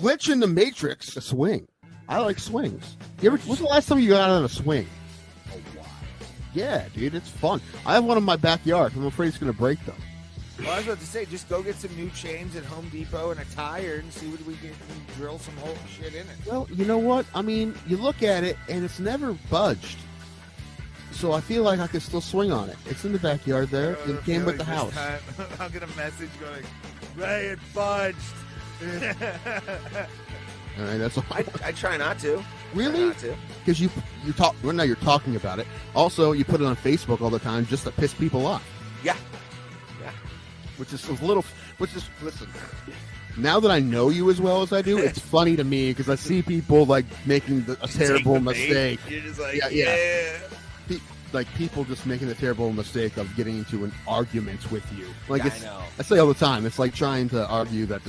glitch in the Matrix. A swing. I like swings. When's the last time you got on a swing? Oh, wow. Yeah, dude, it's fun. I have one in my backyard. I'm afraid it's going to break them. Well, I was about to say, just go get some new chains at Home Depot and a tire and see what we can drill some whole shit in it. Well, you know what? I mean, you look at it, and it's never budged. So I feel like I could still swing on it. It's in the backyard there. It came with the house. I'll get a message going, Ray, it budged. All right, that's all. I try not to. Really? Because you talk. Well, now you're talking about it. Also, you put it on Facebook all the time just to piss people off. Yeah. Which is listen. Now that I know you as well as I do, it's funny to me because I see people like making a terrible mistake. You're just like, yeah. Like people just making the terrible mistake of getting into an argument with you. Like I know. I say all the time. It's like trying to argue that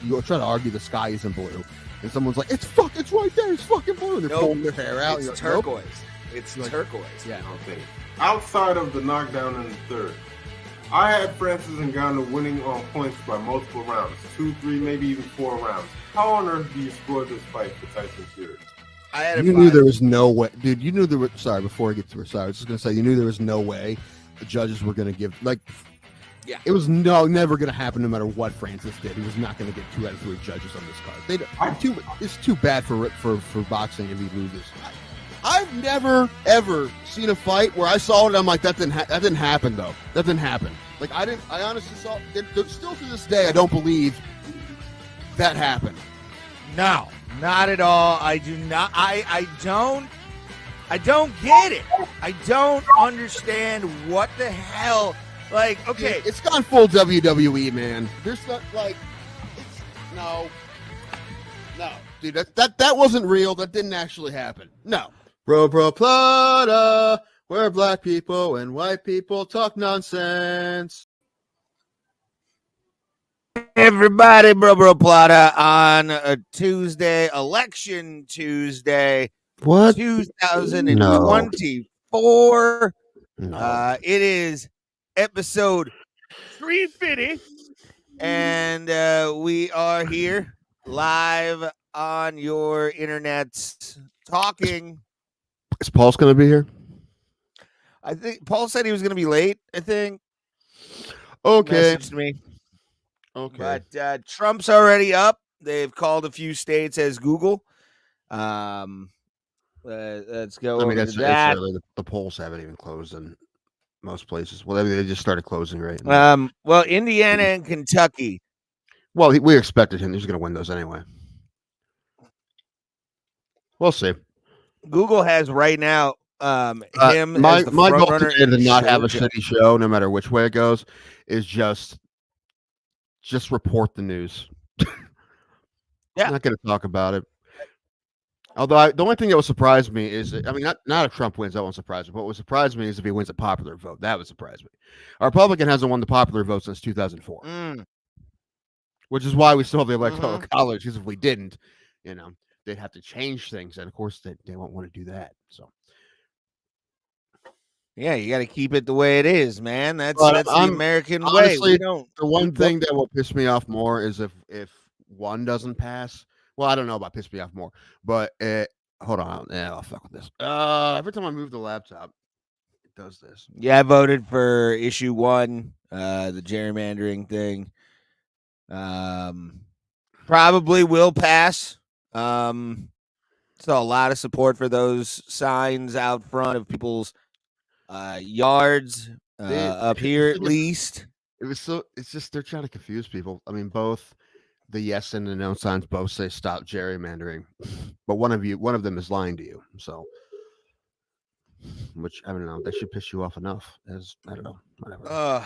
you try to argue the sky isn't blue, and someone's like, it's right there. It's fucking blue. They're pulling their hair out. It's turquoise. Nope. It's like, turquoise. Yeah. Okay. Outside of the knockdown in the third, I had Francis Ngannou winning on points by multiple rounds, 2, 3, maybe even 4 rounds. How on earth do you score this fight for Tyson Fury? You knew there was no way, dude. You knew there was. Sorry, before I get to it, sorry, I was just gonna say you knew there was no way the judges were gonna give Yeah. It was never gonna happen, no matter what Francis did. He was not gonna get 2 out of 3 judges on this card. It's too bad for boxing if he loses. I've never ever seen a fight where I saw it. I'm like, that didn't happen though. That didn't happen. Like I honestly saw. Still to this day, I don't believe that happened. No, not at all. I do not. I don't get it. I don't understand what the hell. Like, okay, it's gone full WWE, man. There's not like, no, dude. That wasn't real. That didn't actually happen. No. Bro Plata, where black people and white people talk nonsense. everybody, Bro Plata on a Tuesday, Election Tuesday, What? 2024. No. It is episode Tree-Fitty, and we are here live on your internet talking. Is Paul's going to be here? I think Paul said he was going to be late. I think. Okay. Messaged me. Okay. But Trump's already up. They've called a few states as Google. Let's go. I mean, that's that. The polls haven't even closed in most places. Well, I mean, they just started closing, right? Well, Indiana and Kentucky. Well, we expected him. He's going to win those anyway. We'll see. Google has right now him. My as the goal front runner today to not have a Georgia. shitty show, no matter which way it goes, is just report the news. Yeah. I'm not going to talk about it. Although the only thing that would surprise me is, I mean, not if Trump wins, that won't surprise me. What would surprise me is if he wins a popular vote. That would surprise me. A Republican hasn't won the popular vote since 2004, which is why we still have the Electoral College. Because if we didn't, they'd have to change things, and of course they won't want to do that. So, yeah, you got to keep it the way it is, man. That's the American honestly, way. The one thing that will piss me off more is if one doesn't pass. Well, I don't know about piss me off more, but hold on. Yeah, I'll fuck with this. Every time I move the laptop, it does this. Yeah, I voted for issue 1, the gerrymandering thing. Probably will pass. So a lot of support for those signs out front of people's yards up here, at least. It's just they're trying to confuse people. I mean, both the yes and the no signs both say stop gerrymandering, but one of them is lying to you. So, which I don't know, that should piss you off enough. As I don't know, whatever.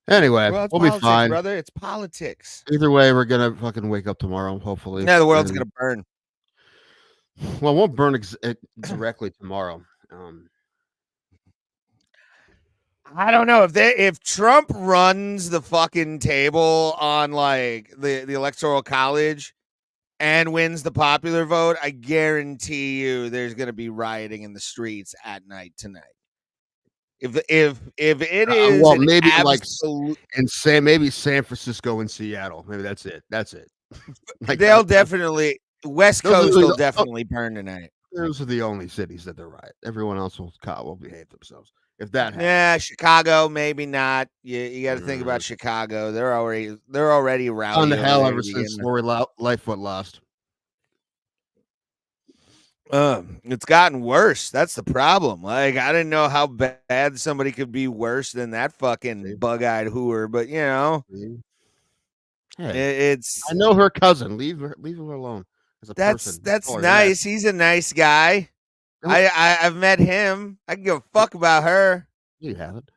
Anyway, Well, we'll politics, be fine, brother. It's politics. Either way, we're gonna fucking wake up tomorrow, hopefully. Yeah, the world's gonna burn. Well, it won't burn directly tomorrow. I don't know if Trump runs the fucking table on like the Electoral College and wins the popular vote, I guarantee you there's going to be rioting in the streets at night tonight. If it is well, an maybe like absolute, maybe San Francisco and Seattle. Maybe that's it. That's it. Like they'll definitely West those are Coast the- will oh, definitely burn tonight. those are the only cities that they're right. Everyone else will behave themselves. If that happens. Yeah, Chicago, maybe not. You got to think about Chicago. They're already rowdy. On the over hell there ever to begin since with. Lori Lightfoot lost. It's gotten worse. That's the problem. Like, I didn't know how bad somebody could be worse than that fucking bug-eyed hooer, but you know, Hey, it's I know her cousin. Leave her alone as a person. that's Call her nice. He's a nice guy. I've met him. I can give a fuck about her. You haven't.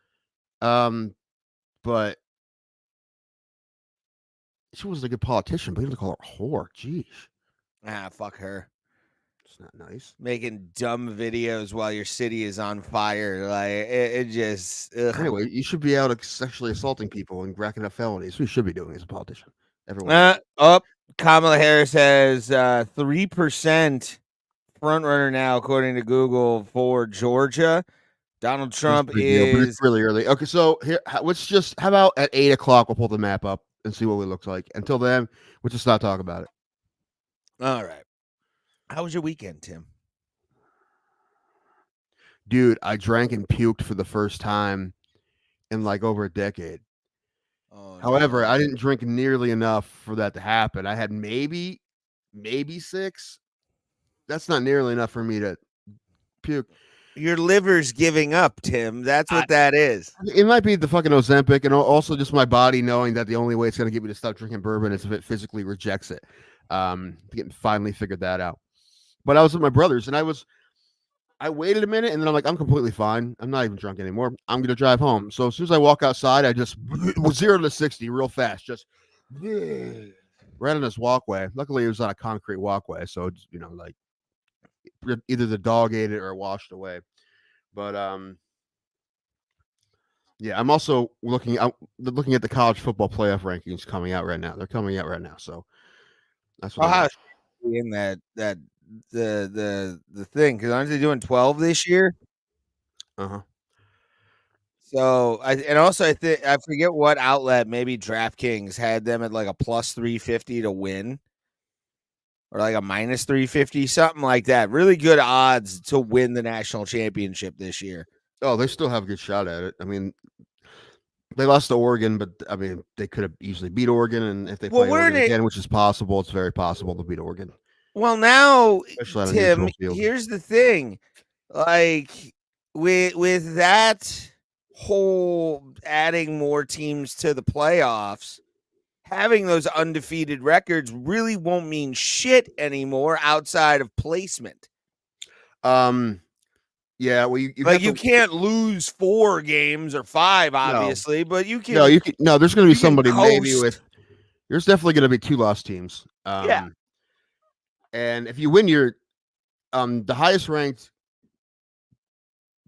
But she was a good politician, but you have to call her a whore. Jeez. Fuck her. It's not nice. Making dumb videos while your city is on fire. Like it just Anyway, you should be out sexually assaulting people and racking up felonies. That's what you should be doing as a politician. Everyone. Kamala Harris has 3% front runner now, according to Google, for Georgia. Donald Trump is really early. Okay, so here, let's just how about at 8:00 we'll pull the map up and see what we look like. Until then, we'll just not talk about it. All right. How was your weekend, Tim? Dude, I drank and puked for the first time in like over a decade. However, I didn't drink nearly enough for that to happen. I had maybe 6. That's not nearly enough for me to puke. Your liver's giving up, Tim. That's what that is. It might be the fucking Ozempic, and also just my body knowing that the only way it's going to get me to stop drinking bourbon is if it physically rejects it. Finally figured that out. But I was with my brothers, and I waited a minute, and then I'm like, I'm completely fine. I'm not even drunk anymore. I'm going to drive home. So as soon as I walk outside, I just was 0 to 60 real fast, just right on this walkway. Luckily, it was on a concrete walkway, so it's, like either the dog ate it or it washed away. But yeah, I'm also looking at the college football playoff rankings coming out right now. They're coming out right now, so that's what I'm in the thing, because aren't they doing 12 this year? So I think I forget what outlet, maybe DraftKings had them at like a plus 350 to win, or like a minus 350, something like that. Really good odds to win the national championship this year. Oh, they still have a good shot at it. I mean, they lost to Oregon, but I mean, they could have easily beat Oregon, and if they play Oregon again, which is possible, it's very possible to beat Oregon. Well, now, Tim, here's the thing. Like, with that whole adding more teams to the playoffs, having those undefeated records really won't mean shit anymore outside of placement. Yeah, well, you can't lose 4 games or 5, obviously, but you can. No, there's going to be somebody maybe with. There's definitely going to be 2 lost teams. Yeah. And if you win your, the highest ranked,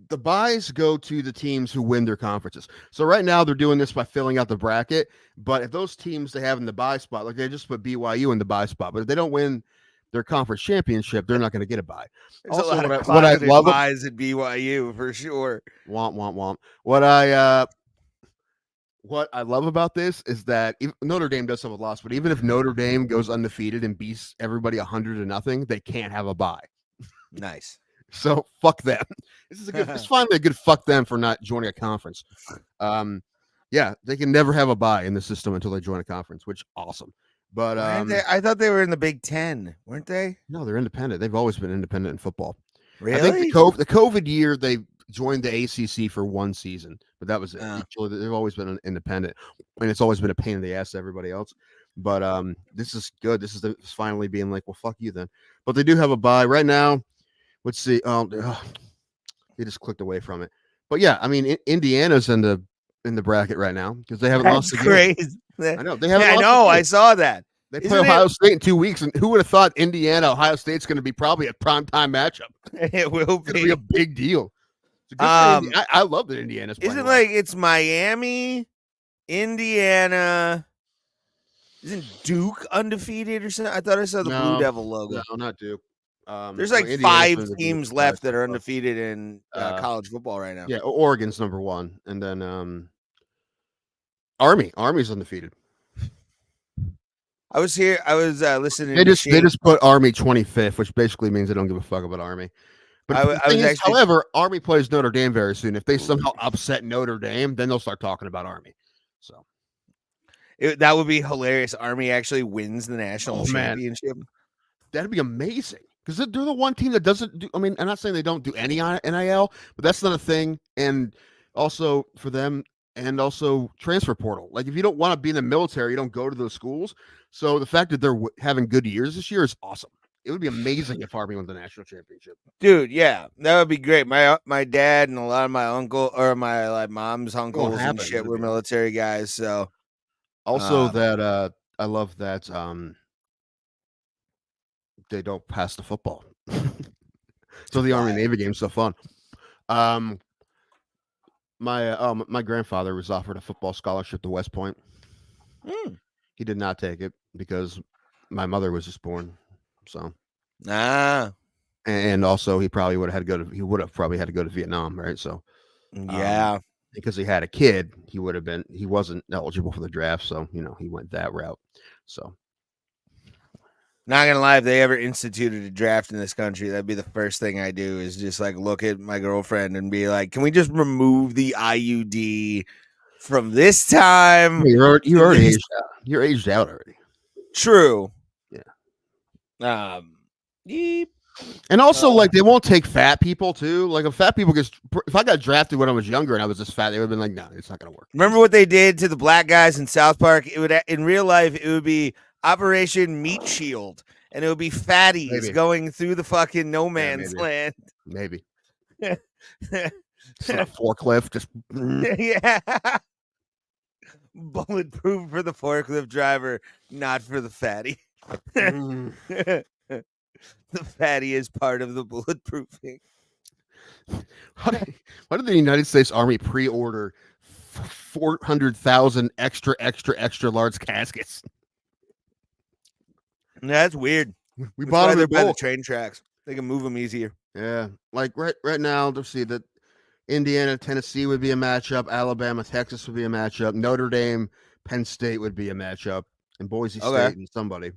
the buys go to the teams who win their conferences. So right now they're doing this by filling out the bracket. But if those teams they have in the buy spot, like they just put BYU in the buy spot, but if they don't win their conference championship, they're not going to get a buy. There's also, what I love buys at BYU for sure. Womp. What I love about this is that Notre Dame does have a loss, but even if Notre Dame goes undefeated and beats everybody 100-0, they can't have a bye. Nice. So fuck them. It's finally a good fuck them for not joining a conference. Yeah, they can never have a bye in the system until they join a conference, which awesome. But I thought they were in the Big Ten, weren't they? No, they're independent. They've always been independent in football. Really? I think the COVID year they joined the ACC for 1 season, but that was it. They've always been independent, and it's always been a pain in the ass to everybody else. But this is good. This is finally being like, well, fuck you then. But they do have a bye right now. Let's see. They just clicked away from it. But yeah, I mean, Indiana's in the bracket right now because they haven't lost. That's crazy. I know they haven't. I know. I saw that. They play Ohio State in 2 weeks, and who would have thought Ohio State's going to be probably a primetime matchup? It will be a big deal. I love that Indiana's playing. Isn't like it's Miami, Indiana? Isn't Duke undefeated or something? I thought I saw the Blue Devil logo. No, not Duke. There's like Indiana's 5 been the teams biggest left that surprise are so far. undefeated in college football right now. Yeah, Oregon's number 1, and then Army's undefeated. I was listening They to just put Army 25th, which basically means they don't give a fuck about Army. But I the was thing is, actually- however, Army plays Notre Dame very soon. If they somehow upset Notre Dame, then they'll start talking about Army. So that would be hilarious. Army actually wins the national championship. That'd be amazing because they're the one team that doesn't do. I mean, I'm not saying they don't do any NIL, but that's not a thing. And also for them, and also transfer portal. Like if you don't want to be in the military, you don't go to those schools. So the fact that they're having good years this year is awesome. It would be amazing if Army won the national championship. Dude, yeah, that would be great. My dad and a lot of my uncle or my mom's uncles and shit were military guys. So also that I love that they don't pass the football. So the Army Navy game's so fun. My grandfather was offered a football scholarship to West Point. He did not take it because my mother was just born. So and also he probably would have probably had to go to Vietnam, right? So because he had a kid, he wasn't eligible for the draft, so he went that route. So not gonna lie, if they ever instituted a draft in this country, that'd be the first thing I do is just like look at my girlfriend and be like, can we just remove the IUD from this time? You're already aged out. You're aged out already. True. Yeah. And also, like, they won't take fat people too. Like, if fat people if I got drafted when I was younger and I was just fat, they would have been like, no, it's not gonna work. Remember what they did to the black guys in South Park? It would in real life, it would be Operation Meat Shield, and it would be fatties going through the fucking no man's land. Maybe. It's not a forklift, just bulletproof for the forklift driver, not for the fatty. The fatty is part of the bulletproofing. Why did the United States Army pre-order 400,000 extra large caskets? That's weird. We bought them by the train tracks. They can move them easier. Yeah, like right now, let's see that Indiana, Tennessee would be a matchup. Alabama, Texas would be a matchup. Notre Dame, Penn State would be a matchup, and Boise State and somebody.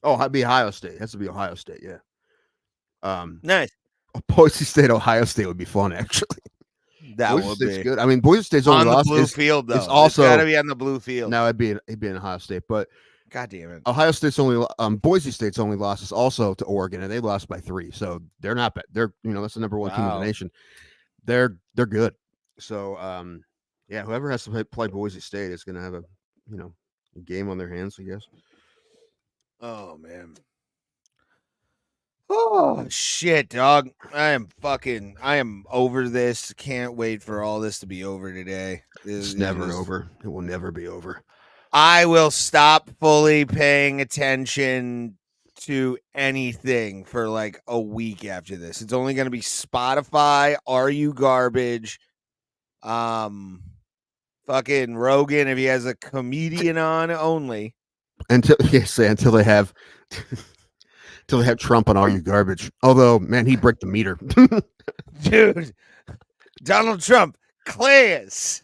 Oh, it'd be Ohio State. It has to be Ohio State. Yeah. Nice. Boise State, Ohio State would be fun actually. That Boise would State's be good. I mean, Boise State's only on lost the blue field though. It's also got to be on the blue field. No, it'd be in Ohio State, but God damn it. Ohio State's only Boise State's only loss is also to Oregon, and they lost by 3. So they're not bad. They're that's the number 1 team in the nation. They're good. So yeah, whoever has to play Boise State is gonna have a game on their hands, I guess. Oh man. Oh shit, dog. I am over this. Can't wait for all this to be over today. It's never over. It will never be over. I will stop fully paying attention to anything for like a week after this. It's only going to be Spotify, Are You Garbage, fucking Rogan if he has a comedian on only. Until they have Trump on Are You Garbage. Although, man, he'd break the meter. Dude, Donald Trump, class.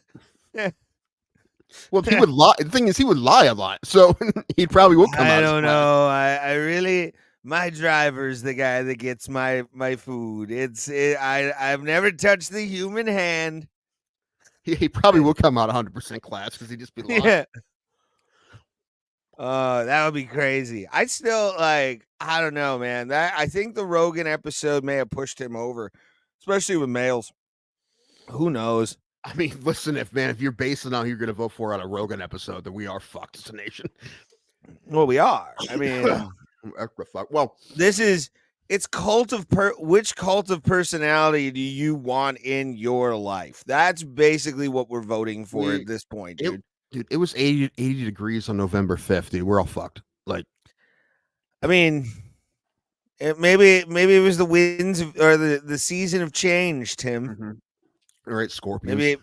Well, he would lie. The thing is, he would lie a lot, so he probably will come out. I don't know. I really, my driver's the guy that gets my food. I've never touched the human hand. He probably will come out 100% class because he'd just be lying. Yeah. That would be crazy. I still I don't know, man. I think the Rogan episode may have pushed him over, especially with males. Who knows? I mean, listen, if you're basing on who you're going to vote for on a Rogan episode, then we are fucked as a nation. Well, we are. I mean, well, it's which cult of personality do you want in your life? That's basically what we're voting for at this point, dude. Dude, it was 80 degrees on November 5th, dude. We're all fucked. Like, I mean, maybe it was the winds or the season of change, Tim. Mm-hmm. All right, Scorpions. Maybe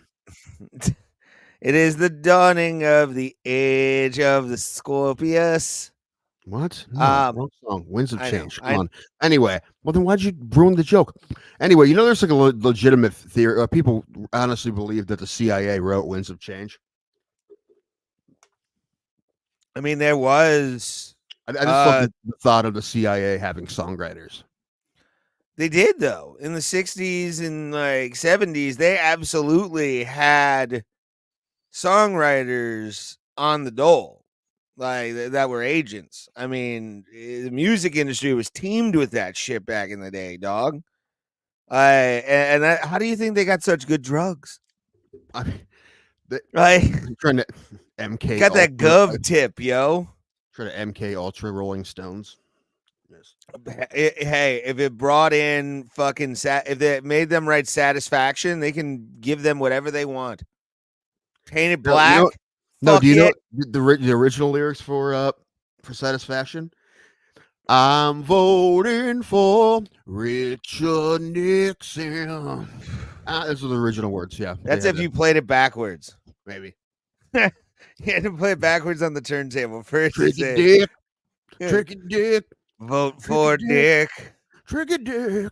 it is the dawning of the age of the Scorpius. What? No, wrong song. Winds of I know, Change. Come on. Anyway, well then why'd you ruin the joke? Anyway, you know there's like a legitimate theory. People honestly believe that the CIA wrote Winds of Change. I mean, there was. I just love the thought of the CIA having songwriters. They did though in the 60s and like 70s. They absolutely had songwriters on the dole, like that were agents. I mean, the music industry was teamed with that shit back in the day, dog. How do you think they got such good drugs? I mean, Right, trying to MK got that Ultra, gov tip, yo. trying to MK Ultra Rolling Stones. Yes. Hey, if it brought in fucking if it made them write Satisfaction, they can give them whatever they want. Paint it black. No, do you know it. the original lyrics for Satisfaction? I'm voting for Richard Nixon. Those are the original words. Yeah, That's if you played it backwards. maybe. You had to play it backwards on the turntable. First, Tricky Dick, Tricky Dick, vote for Dick. Tricky Dick.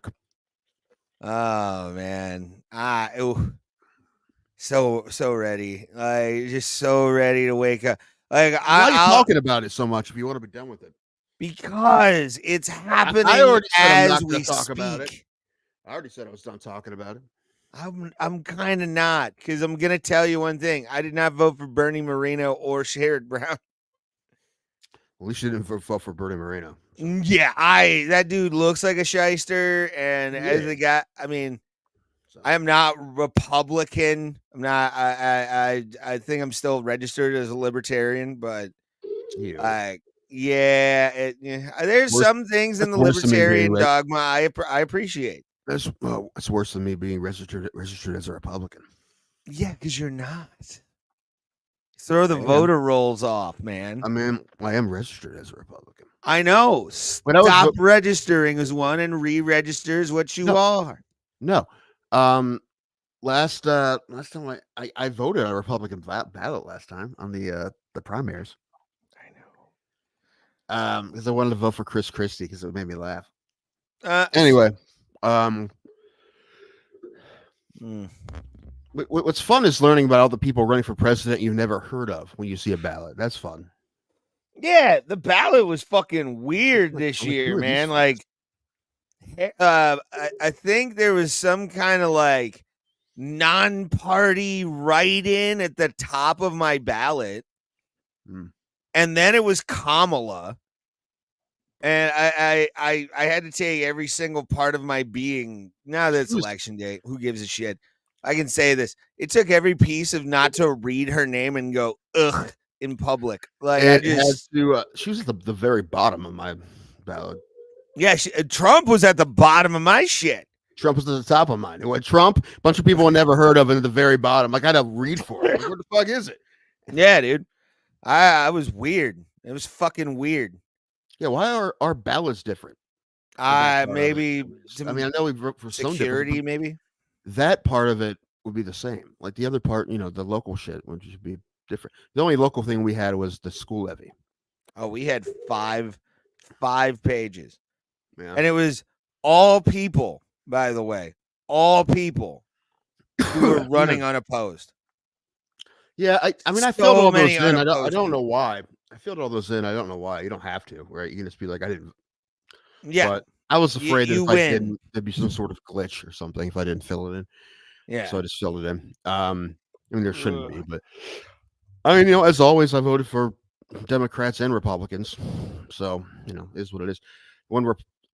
Oh man, so ready. Like just so ready to wake up. Like why are you talking about it so much if you want to be done with it? Because it's happening I already said as I'm not we talk speak. about it. I already said I was done talking about it. I'm kind of not, because I'm gonna tell you one thing. I did not vote for Bernie Moreno or Sherrod Brown. At least you didn't vote for Bernie Moreno. So. Yeah, that dude looks like a shyster, and as a guy, I mean, I am not Republican. I'm not. I think I'm still registered as a libertarian, but there's some things in the libertarian dogma I appreciate. It's worse than me being registered as a Republican. Yeah, because you're not. Throw the voter rolls off, man. I mean, I am registered as a Republican. I know. Stop registering as one and re-register is what you are. No. Last time I voted on a Republican ballot last time on the primaries. I know. Because I wanted to vote for Chris Christie because it made me laugh. Anyway, what's fun is learning about all the people running for president you've never heard of when you see a ballot. That's fun. Yeah, the ballot was fucking weird this year, man. Like, I think there was some kind of like non-party write-in at the top of my ballot, and then it was Kamala, and I had to take every single part of my being. Now that it's election day, who gives a shit? I can say this: it took every piece of not to read her name and go ugh in public. Like she was at the very bottom of my ballot. Yeah, Trump was at the bottom of my shit. Trump was at the top of mine. It went Trump, a bunch of people I never heard of, and at the very bottom. I got to read for it. Where the fuck is it? Yeah, dude. I was weird. It was fucking weird. Yeah, why are our ballots different? Maybe. I mean, I know we vote for security, maybe. That part of it would be the same. Like the other part, the local shit would just be different. The only local thing we had was the school levy. Oh, we had five pages. Yeah. And it was all people, by the way. All people who were running unopposed. Yeah, I mean, I filled all those in. I don't know why. I filled all those in. I don't know why. You don't have to, right? You can just be like, I didn't. Yeah. But I was afraid that if I didn't, there'd be some sort of glitch or something if I didn't fill it in. Yeah. So I just filled it in. I mean, there shouldn't be, but I mean, as always, I voted for Democrats and Republicans. So, is what it is. One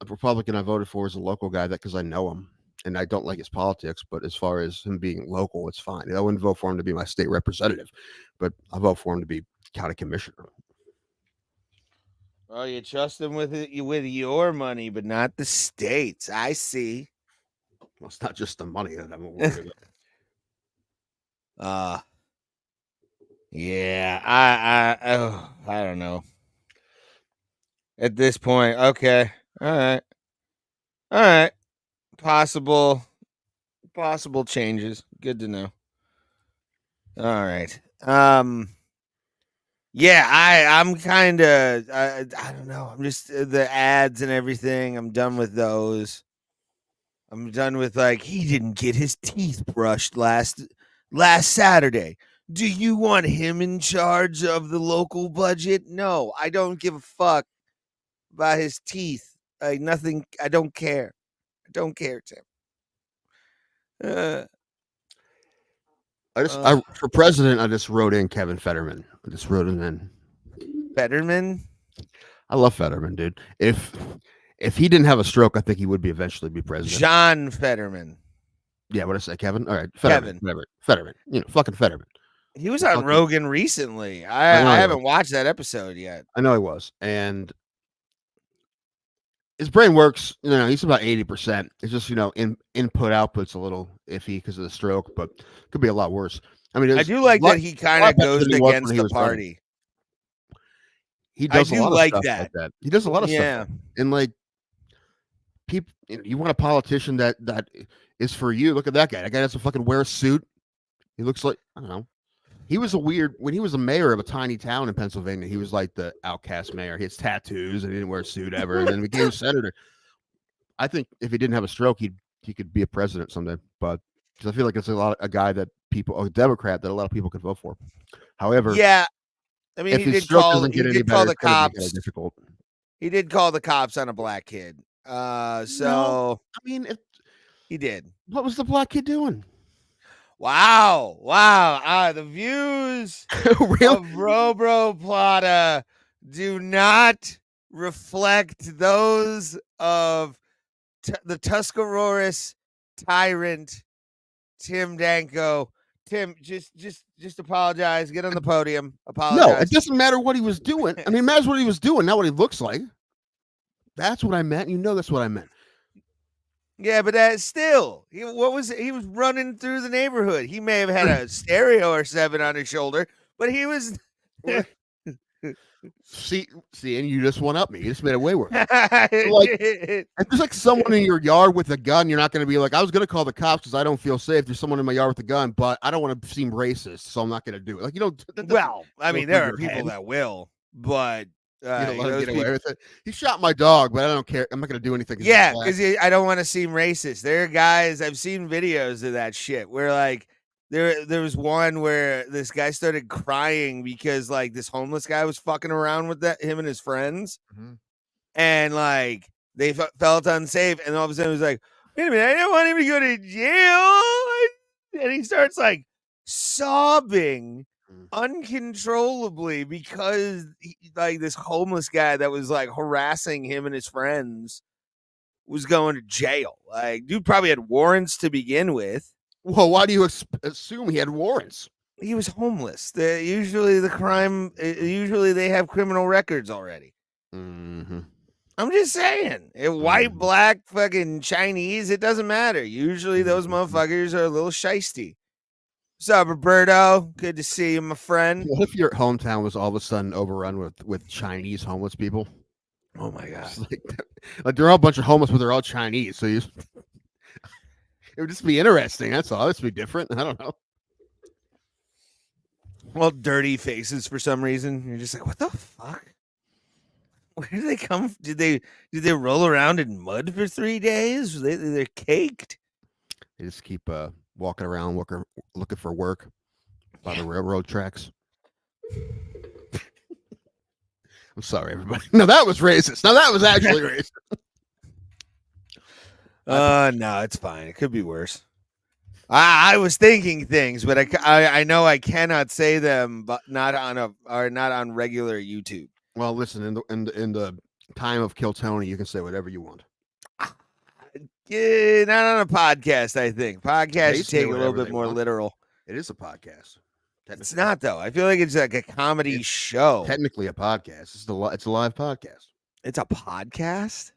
Republican I voted for is a local guy because I know him and I don't like his politics. But as far as him being local, it's fine. I wouldn't vote for him to be my state representative, but I vote for him to be county commissioner. Oh, you trust him with your money, but not the states. I see. Well, it's not just the money that I'm worried about. Yeah, I don't know. At this point, okay, all right, possible changes. Good to know. All right, Yeah, I'm kind of I don't know. I'm just the ads and everything. I'm done with those. I'm done with like he didn't get his teeth brushed last Saturday. Do you want him in charge of the local budget? No, I don't give a fuck about his teeth. Like nothing. I don't care. I don't care, Tim. For president, I just wrote in Kevin Fetterman. I just wrote him in. Fetterman. I love Fetterman, dude. If he didn't have a stroke, I think he would eventually be president. John Fetterman. Yeah, what did I say, Kevin? All right, Fetterman. Whatever. Fetterman. Fucking Fetterman. He was on Rogan recently. I haven't watched that episode yet. I know he was, and his brain works. He's about 80%. It's just input output's a little iffy because of the stroke, but could be a lot worse. I mean, I do like that he kind of goes against the party. He does a lot of stuff like that. He does a lot of stuff, and like people, you want a politician that is for you. Look at that guy. That guy has to fucking wear a suit. He looks like, I don't know. He was when he was a mayor of a tiny town in Pennsylvania, he was like the outcast mayor. He has tattoos and he didn't wear a suit ever, and then became senator. I think if he didn't have a stroke, he could be a president someday. But because I feel like it's a guy that a Democrat that a lot of people could vote for. However, yeah, I mean, if his stroke doesn't get any better, the cops. It's difficult. He did call the cops on a black kid. So I mean, he did. What was the black kid doing? Wow. The views of Bro Plata do not reflect those of the Tuscarora's tyrant, Tim Danko. Tim, just apologize. Get on the podium. Apologize. No, it doesn't matter what he was doing. I mean, it matters what he was doing, not what he looks like. That's what I meant. That's what I meant. Yeah, but still, he was running through the neighborhood. He may have had a stereo or 7 on his shoulder, but he was. See, and you just one up me. You just made it way worse. If there's like someone in your yard with a gun, you're not going to be like, I was going to call the cops because I don't feel safe. There's someone in my yard with a gun, but I don't want to seem racist, so I'm not going to do it. Like, well, I mean, there are people that will, but. You don't let him get away with it. He shot my dog, but I don't care. I'm not going to do anything. Yeah, because I don't want to seem racist. There are guys, I've seen videos of that shit where like there was one where this guy started crying because like this homeless guy was fucking around with him and his friends, and like they felt unsafe, and all of a sudden he was like, "Wait a minute, I didn't want him to go to jail," and he starts like sobbing uncontrollably because like this homeless guy that was like harassing him and his friends was going to jail. Like, dude probably had warrants to begin with. Well, why do you assume he had warrants? He was homeless. Usually they have criminal records already. Mm-hmm. I'm just saying, white, black, fucking Chinese, it doesn't matter. Usually those motherfuckers are a little shiesty. What's up, Roberto? Good to see you, my friend. What if your hometown was all of a sudden overrun with Chinese homeless people? Oh my god! Like they're all a bunch of homeless, but they're all Chinese. So it would just be interesting. That's all. It'd be different. I don't know. Well, dirty faces for some reason. You're just like, what the fuck? Where did they come? Did they roll around in mud for 3 days? They're caked. They just keep walking around looking for work by the railroad tracks. I'm sorry, everybody. No, that was racist. No, that was actually racist. No, it's fine. It could be worse. I was thinking things, but I know I cannot say them, but not on regular YouTube. Well, listen, in the time of Kill Tony, you can say whatever you want. Yeah, not on a podcast, I think. Podcasts take a little bit more literal. It is a podcast. It's not, though. I feel like it's like a comedy show. Technically a podcast. It's a live podcast. It's a podcast?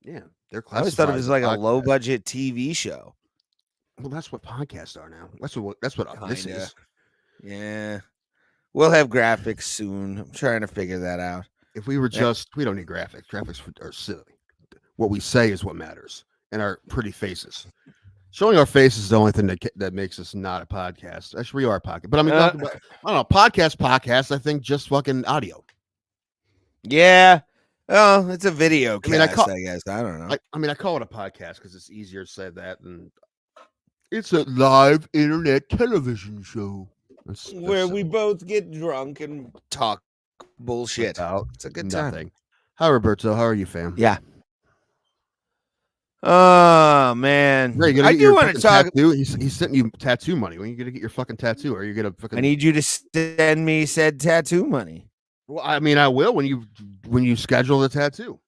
Yeah. They're I always thought it was like a low-budget TV show. Well, that's what podcasts are now. That's what this is. Yeah. We'll have graphics soon. I'm trying to figure that out. If we were we don't need graphics. Graphics are silly. What we say is what matters. And our pretty faces. Showing our faces is the only thing that makes us not a podcast. Actually, we are a podcast. But I mean, talking about, I don't know, podcast, I think just fucking audio. Yeah. Oh, it's a video I mean, I guess. I don't know. I call it a podcast because it's easier to say that than it's a live internet television show. That's Where we simple. both get drunk and talk bullshit. About It's a good nothing. time. Hi, Roberto. How are you, fam? Yeah. Oh man, Ray, you gonna I get do your want to fucking talk. tattoo? He's sent you tattoo money. When are you gonna get your fucking tattoo? Or are you gonna fucking? I need you to send me said tattoo money. Well, I mean, I will when you schedule the tattoo.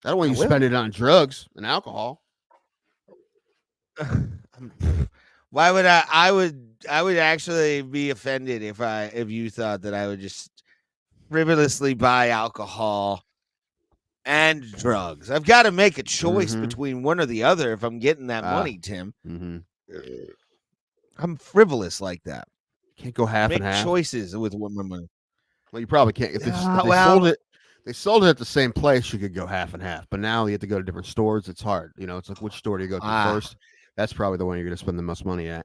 I don't want I you will. spend it on drugs and alcohol. Why would I would actually be offended if you thought that I would just frivolously buy alcohol and drugs. I've got to make a choice between one or the other if I'm getting that money, Tim. I'm frivolous like that. Can't go half Make and half. choices with my money. Well, you probably can't. If they sold it at the same place, you could go half and half. But now you have to go to different stores. It's hard. You know, it's like which store do you go to first? That's probably the one you're going to spend the most money at.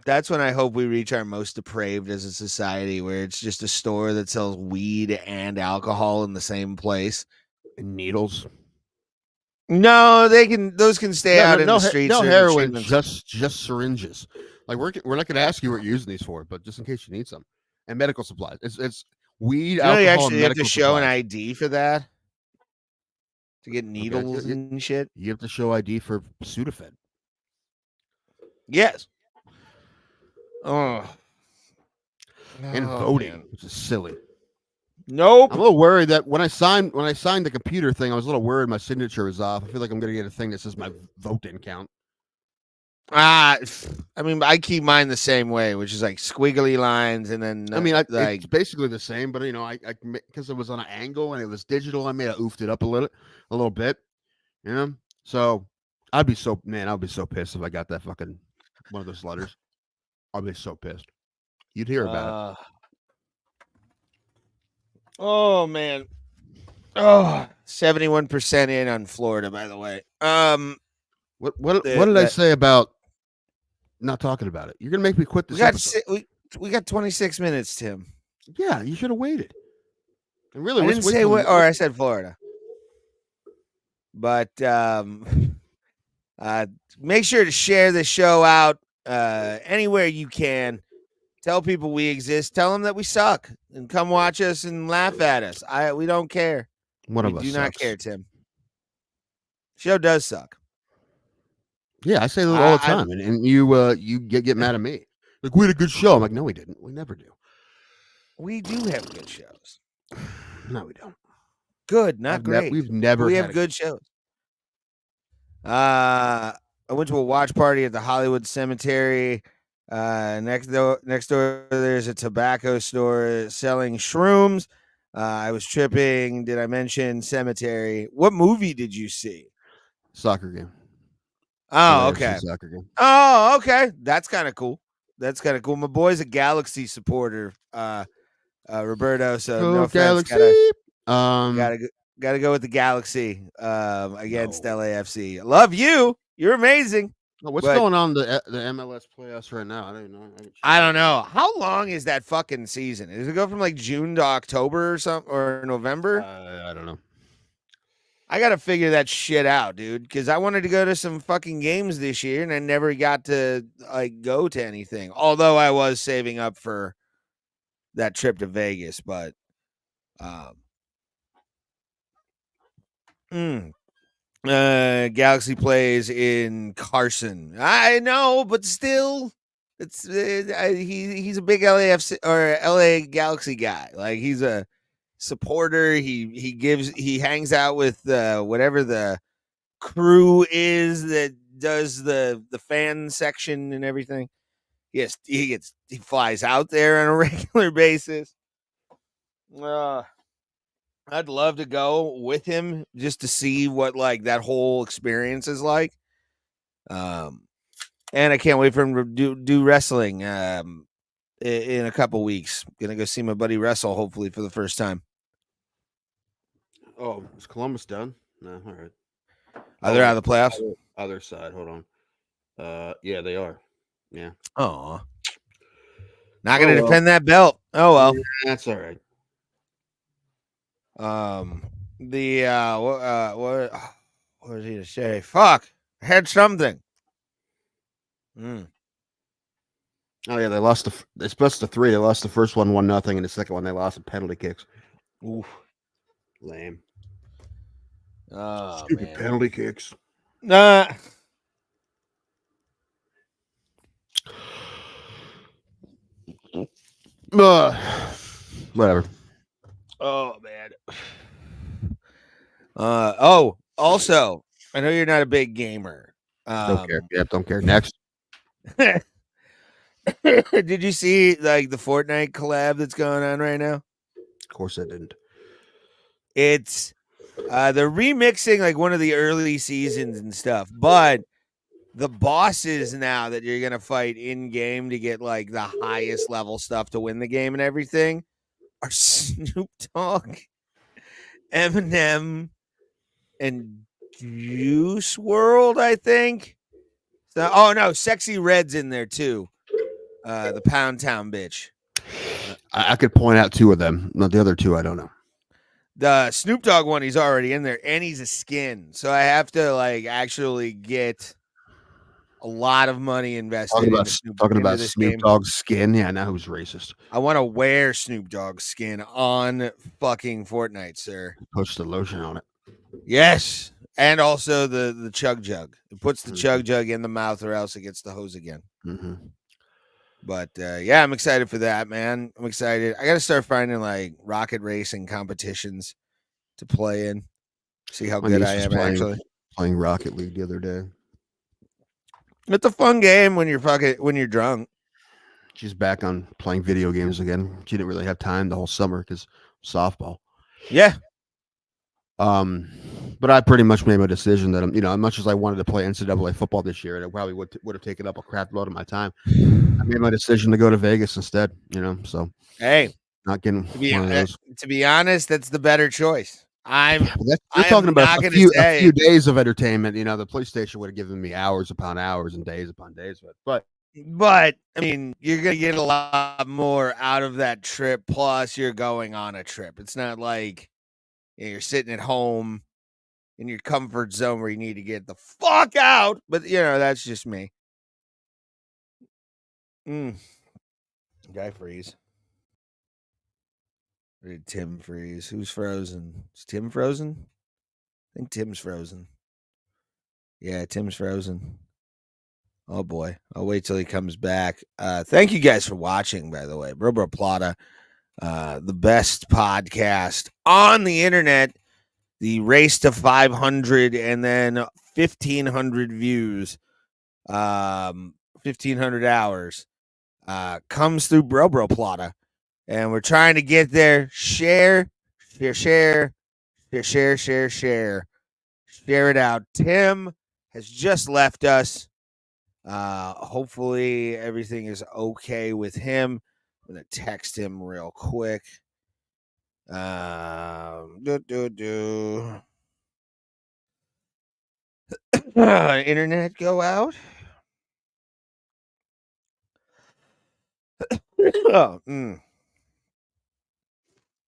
That's when I hope we reach our most depraved as a society, where it's just a store that sells weed and alcohol in the same place. And needles. No, those can stay out in the streets. No heroin, just syringes. Like we're not going to ask you what you're using these for, but just in case you need some. And medical supplies. It's weed, alcohol, you actually and have to show supplies. an ID for that to get needles and shit. You have to show ID for Sudafed. Yes. Oh. And voting, which is silly. Nope. I'm a little worried that when I signed the computer thing, I was a little worried my signature was off. I feel like I'm going to get a thing that says my vote didn't count. I mean, I keep mine the same way, which is like squiggly lines, and then it's basically the same, but I because it was on an angle and it was digital, I oofed it up a little bit, you know. So I'd be so pissed if I got that fucking one of those letters. I'd be so pissed. You'd hear about it. Oh man. Oh, 71% in on Florida, by the way. What did I say about not talking about it? You're gonna make me quit this. We got 26 minutes, Tim. Yeah, you should have waited. And really, I didn't say what, or I said Florida. But make sure to share the show out anywhere you can. Tell people we exist. Tell them that we suck, and come watch us and laugh at us. We don't care. One of us do sucks. not care, Tim. Show does suck. Yeah, I say that all the time, and you get mad at me. Like, we had a good show. I'm like, no, we didn't. We never do. We do have good shows. No, we don't. Good, not great. We've never. We have good shows. I went to a watch party at the Hollywood Cemetery. Next door, there's a tobacco store selling shrooms. I was tripping. Did I mention cemetery? What movie did you see? Soccer game. Oh, okay. Soccer game. Oh, okay. That's kind of cool. My boy's a Galaxy supporter, Roberto. So no offense, Galaxy. Gotta go with the Galaxy against LAFC. Love you. You're amazing. What's going on the MLS playoffs right now? I don't know. How long is that fucking season? Does it go from like June to October or something, or November? I don't know. I got to figure that shit out, dude, because I wanted to go to some fucking games this year, and I never got to go to anything. Although I was saving up for that trip to Vegas, but Galaxy plays in Carson. I know, but still, it's he's a big LAFC or LA Galaxy guy. Like, he's a supporter. He hangs out with whatever the crew is that does the fan section and everything. Yes, he flies out there on a regular basis. I'd love to go with him just to see what that whole experience is like. And I can't wait for him to do wrestling in a couple weeks. Gonna go see my buddy wrestle, hopefully for the first time. Oh, is Columbus done? No, all right. Are they out of the playoffs? Other side. Hold on. Yeah, they are. Yeah. Oh, not going to well. defend that belt. Oh well. Yeah, that's all right. What was he to say? Fuck, I had something. Oh yeah, they lost it's best of 3. They lost the first one 1-0, and the second one they lost in penalty kicks. Oof. Lame. Oh, Stupid man. penalty kicks. Nah. Whatever. Oh man. Also, I know you're not a big gamer. Don't care. Yeah, don't care. Next. Did you see like the Fortnite collab that's going on right now? Of course I didn't. It's they're remixing like one of the early seasons and stuff, but the bosses now that you're gonna fight in game to get like the highest level stuff to win the game and everything are Snoop Dogg, Eminem, and Juice World, I think. So, oh no, Sexy Red's in there too. The Pound Town bitch. I could point out 2 of them. Not the other 2. I don't know. The Snoop Dogg one, he's already in there, and he's a skin. So I have to like actually get a lot of money invested into Snoop Dogg's skin. Yeah, now who's racist? I want to wear Snoop Dogg's skin on fucking Fortnite, sir. Puts the lotion on it. Yes, and also the chug jug. It puts the chug jug in the mouth, or else it gets the hose again. Mm-hmm. But yeah, I'm excited for that, man. I'm excited. I got to start finding like rocket racing competitions to play in. See how good I am actually. Playing Rocket League the other day. It's a fun game when you're drunk. She's back on playing video games again. She didn't really have time the whole summer because softball. Yeah. But I pretty much made my decision that as much as I wanted to play NCAA football this year, and I probably would have taken up a crap load of my time. I made my decision to go to Vegas instead. So hey, not getting one of those. To be honest, that's the better choice. They're talking about a few days of entertainment. The PlayStation would have given me hours upon hours and days upon days. But I mean, you're gonna get a lot more out of that trip. Plus, you're going on a trip. It's not like you're sitting at home in your comfort zone where you need to get the fuck out. But that's just me. Guy freeze. Or did Tim freeze? Who's frozen? Is Tim frozen? I think Tim's frozen. Yeah, Tim's frozen. Oh boy. I'll wait till he comes back. Thank you guys for watching, by the way. Bro Plata, the best podcast on the internet. The race to 500 and then 1,500 views, 1,500 hours comes through Bro Plata. And we're trying to get there. Share it out. Tim has just left us. Hopefully everything is okay with him. I'm going to text him real quick. Internet go out.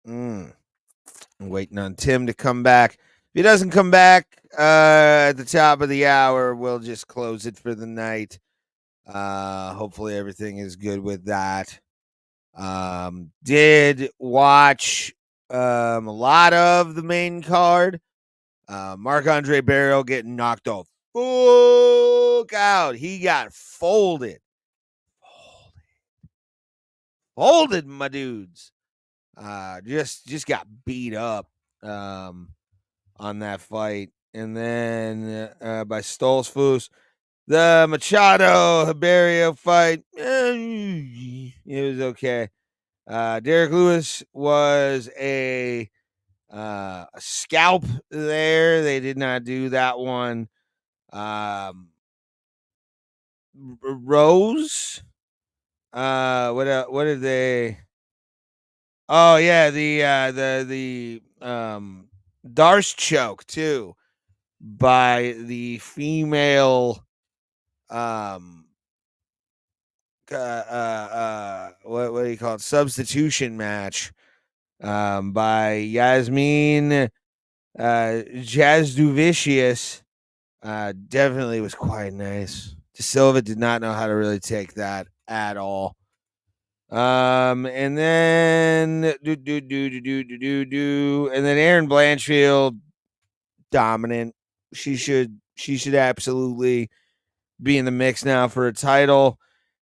I'm waiting on Tim to come back. If he doesn't come back at the top of the hour, we'll just close it for the night. Hopefully everything is good with that. Did watch a lot of the main card. Marc-Andre Barrios getting knocked off. Fuck out. He got folded. Folded, my dudes. Just got beat up on that fight. And then by Stoltzfus, the Machado Barrios fight, it was okay. Derek Lewis was a scalp there. They did not do that one. Rose. What did they? Oh yeah, the Darce choke too. by the female what do you call it, substitution match by Yasmin Jazduvicius. Definitely was quite nice. De Silva did not know how to really take that at all. And then and then Aaron Blanchfield, dominant. She should absolutely be in the mix now for a title.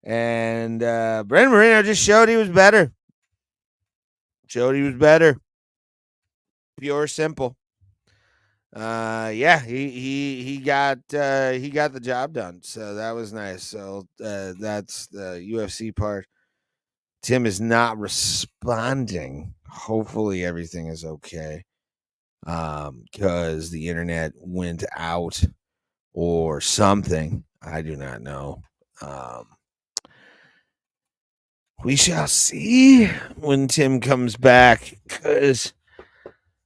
And Brandon Moreno just showed he was better. Pure simple. Yeah, he got the job done. So that was nice. So that's the UFC part. Tim is not responding. Hopefully everything is okay. Because the internet went out or something. I do not know. We shall see when Tim comes back, because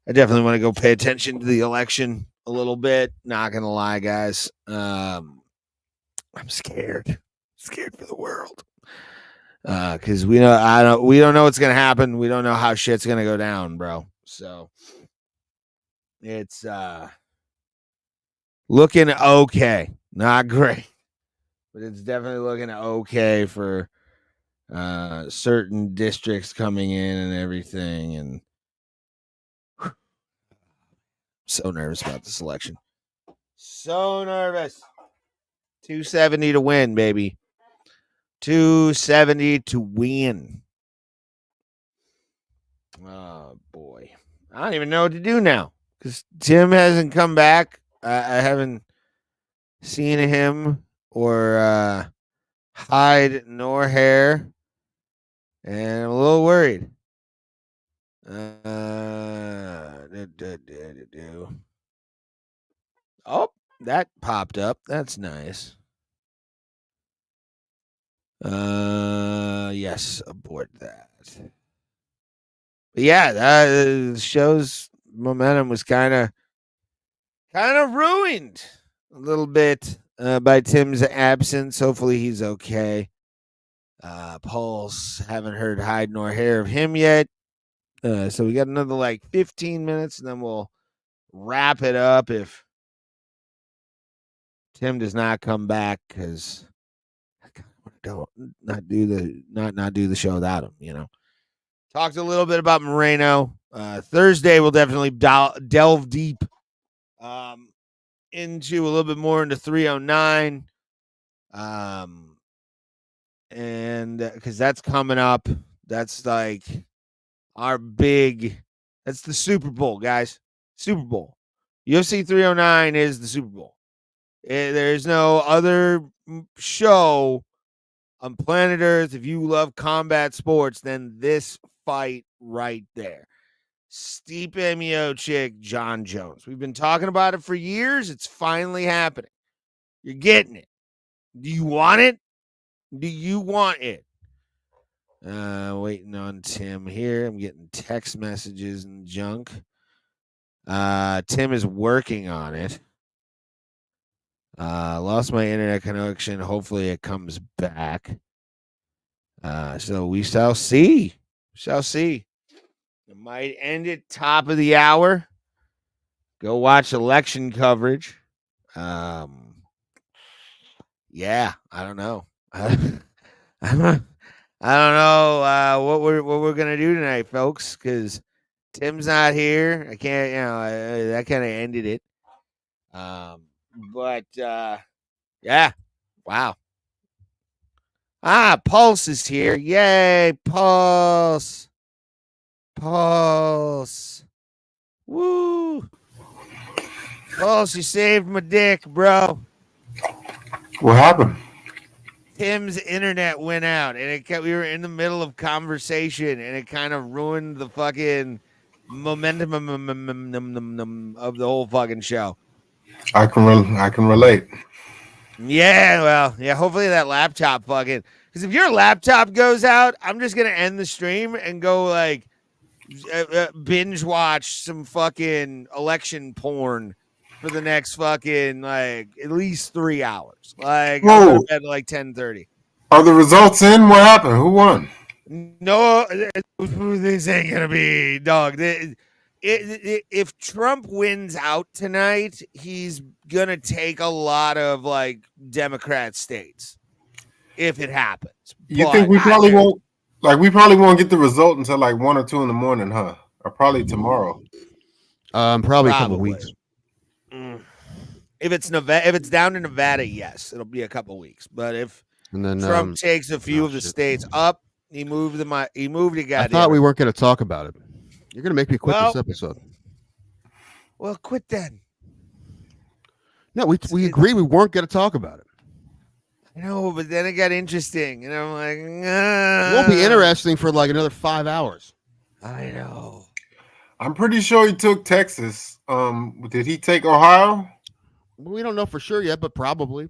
I definitely want to go pay attention to the election a little bit. Not gonna lie, guys. I'm scared for the world. Because we don't know what's gonna happen. We don't know how shit's gonna go down, bro. So it's looking okay. Not great, but it's definitely looking okay for certain districts coming in and everything. And so nervous about this election. So nervous. 270 to win, baby. 270 to win. Oh, boy. I don't even know what to do now, because Tim hasn't come back. I haven't seen him or hide nor hair, and I'm a little worried. Oh, that popped up. That's nice. Yes, abort that. But yeah, that show's momentum was kind of ruined a little bit by Tim's absence. Hopefully he's okay. Paul's haven't heard hide nor hair of him yet. So we got another like 15 minutes, and then we'll wrap it up if Tim does not come back, because I don't not do the show without him, you know. Talked a little bit about Moreno. Thursday we'll definitely delve deep into a little bit more into 309. And because that's coming up. That's like our big, that's the Super Bowl, guys. Super Bowl. UFC 309 is the Super Bowl. There's no other show on planet Earth, if you love combat sports, than this fight right there. Stipe Miocic, John Jones. We've been talking about it for years. It's finally happening. You're getting it. Do you want it? Do you want it? Waiting on Tim here. I'm getting text messages and junk. Tim is working on it. Lost my internet connection. Hopefully it comes back. So we shall see. It might end at top of the hour. Go watch election coverage. Yeah, I don't know. I don't know what we're gonna do tonight, folks, because Tim's not here. I can't, that kind of ended it. But yeah, wow. Pulse is here. Yay, Pulse. Woo. Pulse, you saved my dick, bro. What happened? Tim's internet went out, and we were in the middle of conversation, and it kind of ruined the fucking momentum of the whole fucking show. I can relate. Yeah, well, yeah. Hopefully that laptop fucking, because if your laptop goes out, I'm just gonna end the stream and go like binge watch some fucking election porn for the next fucking like at least 3 hours. Like Whoa. I'll go to bed at like 10:30. Are the results in? What happened? Who won? No, this ain't gonna be dog. If Trump wins out tonight, he's gonna take a lot of like Democrat states. If it happens, You think we probably won't? Like we probably won't get the result until like 1 or 2 in the morning, huh? Or probably tomorrow. Probably a couple weeks. If it's Nevada, if it's down to Nevada, yes, it'll be a couple weeks. But if And then Trump takes a few of the states up, he moved it. I thought we weren't going to talk about it. You're going to make me quit this episode. Well, quit then. No, we agreed we weren't going to talk about it. I know, but then it got interesting, and I'm like, It won't be interesting for like another 5 hours. I know. I'm pretty sure he took Texas. Did he take Ohio? We don't know for sure yet, but probably.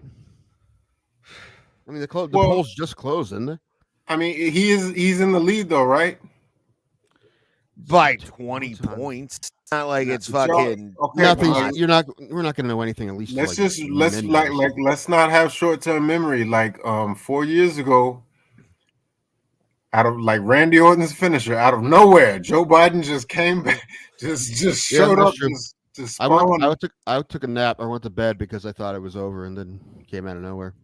I mean, the polls just closed, isn't it? I mean, he's in the lead though, right? By 20 points. It's not like it's fucking okay. We're not going to know anything at least. Let's not have short-term memory. Like 4 years ago, out of like Randy Orton's finisher, out of nowhere, Joe Biden just came back, just showed up. Just I took a nap. I went to bed because I thought it was over, and then came out of nowhere.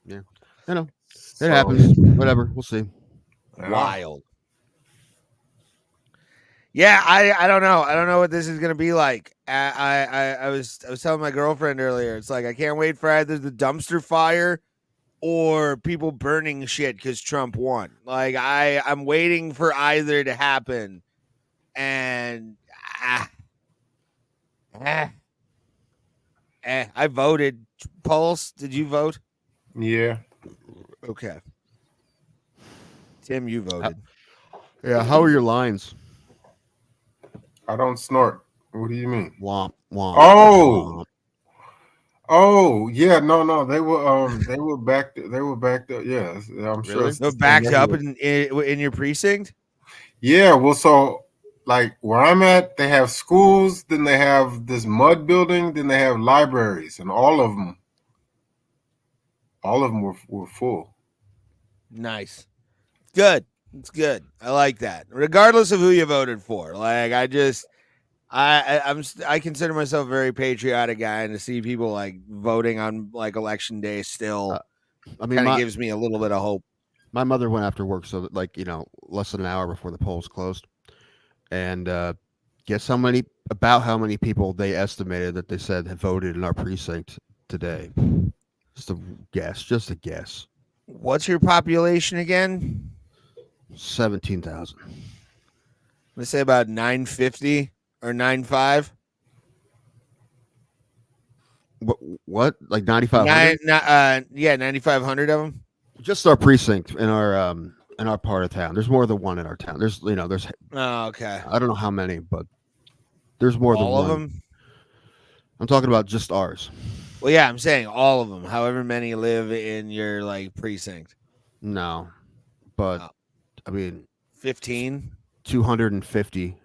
Yeah, I know it happens. Whatever, we'll see. Wild. Yeah, I don't know. I don't know what this is gonna be like. I was telling my girlfriend earlier. It's like I can't wait for either the dumpster fire or people burning shit because Trump won. Like I'm waiting for either to happen, and I voted. Pulse, did you vote? Yeah. Okay. Tim, you voted. Yeah. How are your lines? I don't snort. What do you mean? Womp womp. Oh. Oh yeah, no, they were backed. They were backed up. Yeah, I'm sure. They're backed up in your precinct. Yeah, well, so like where I'm at, they have schools, then they have this mud building, then they have libraries, and all of them were full. Nice, good. It's good. I like that. Regardless of who you voted for, like I consider myself a very patriotic guy, and to see people like voting on like election day still, kind of gives me a little bit of hope. My mother went after work, so that, like, less than an hour before the polls closed, and guess how many people they estimated that they said had voted in our precinct today? Just a guess. What's your population again? 17,000. Let's say about 950 or 95. What? Like 9,500? Yeah, 9,500 of them. Just our precinct in our part of town. There's more than one in our town. There's. Oh, okay. I don't know how many, but there's more than one. All of them. I'm talking about just ours. Well, yeah, I'm saying all of them. However many live in your like precinct. No, but I mean 15, 250.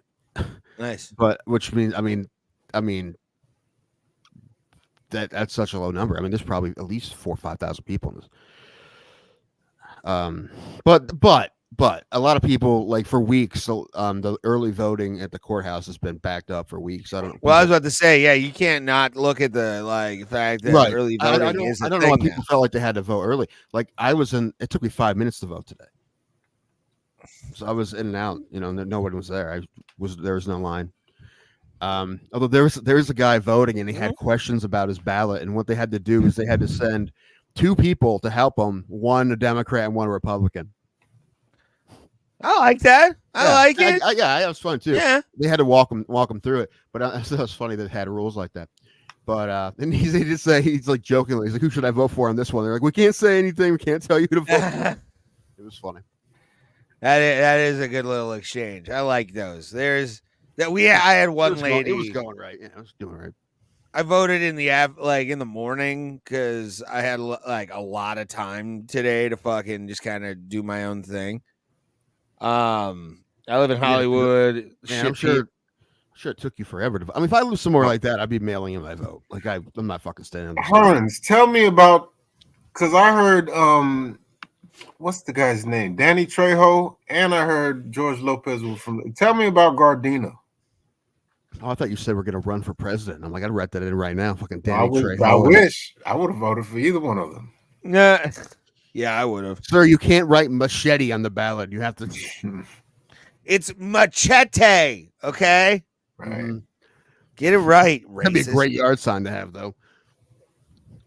Nice. But which means I mean that's such a low number. I mean, there's probably at least 4,000 or 5,000 people in this. But a lot of people, like, for weeks. So the early voting at the courthouse has been backed up for weeks. I don't. Well, I was about to say, yeah, you can't not look at the fact that early voting is. I don't know why people felt like they had to vote early. Like it took me 5 minutes to vote today. So I was in and out. Nobody was there. There was no line. Although there was a guy voting, and he had questions about his ballot, and what they had to do is they had to send 2 people to help him, one a Democrat and one a Republican. I like that. I like it. Yeah, it was fun too. Yeah, they had to walk them through it. But it was funny that it had rules like that. But and he did say, he's like jokingly, he's like, "Who should I vote for on this one?" They're like, "We can't say anything. We can't tell you to vote." It was funny. That is a good little exchange. I like those. I had one lady. It was going right. Yeah, I was doing right. I voted in the morning because I had like a lot of time today to fucking just kind of do my own thing. I live in Hollywood. I'm sure Sure, it took you forever to. I mean, if I live somewhere like that, I'd be mailing in my vote. Like I'm not fucking standing. Hans, tell me about, because I heard what's the guy's name? Danny Trejo, and I heard George Lopez was from. Tell me about Gardena. Oh, I thought you said we're gonna run for president. I'm like, I'd write that in right now. Fucking Danny I Trejo. wish I would have voted for either one of them. Yeah, I would have. Sir, you can't write machete on the ballot. You have to. It's machete, okay? Right. Get it right. That'd be a Racist. great yard sign to have, though.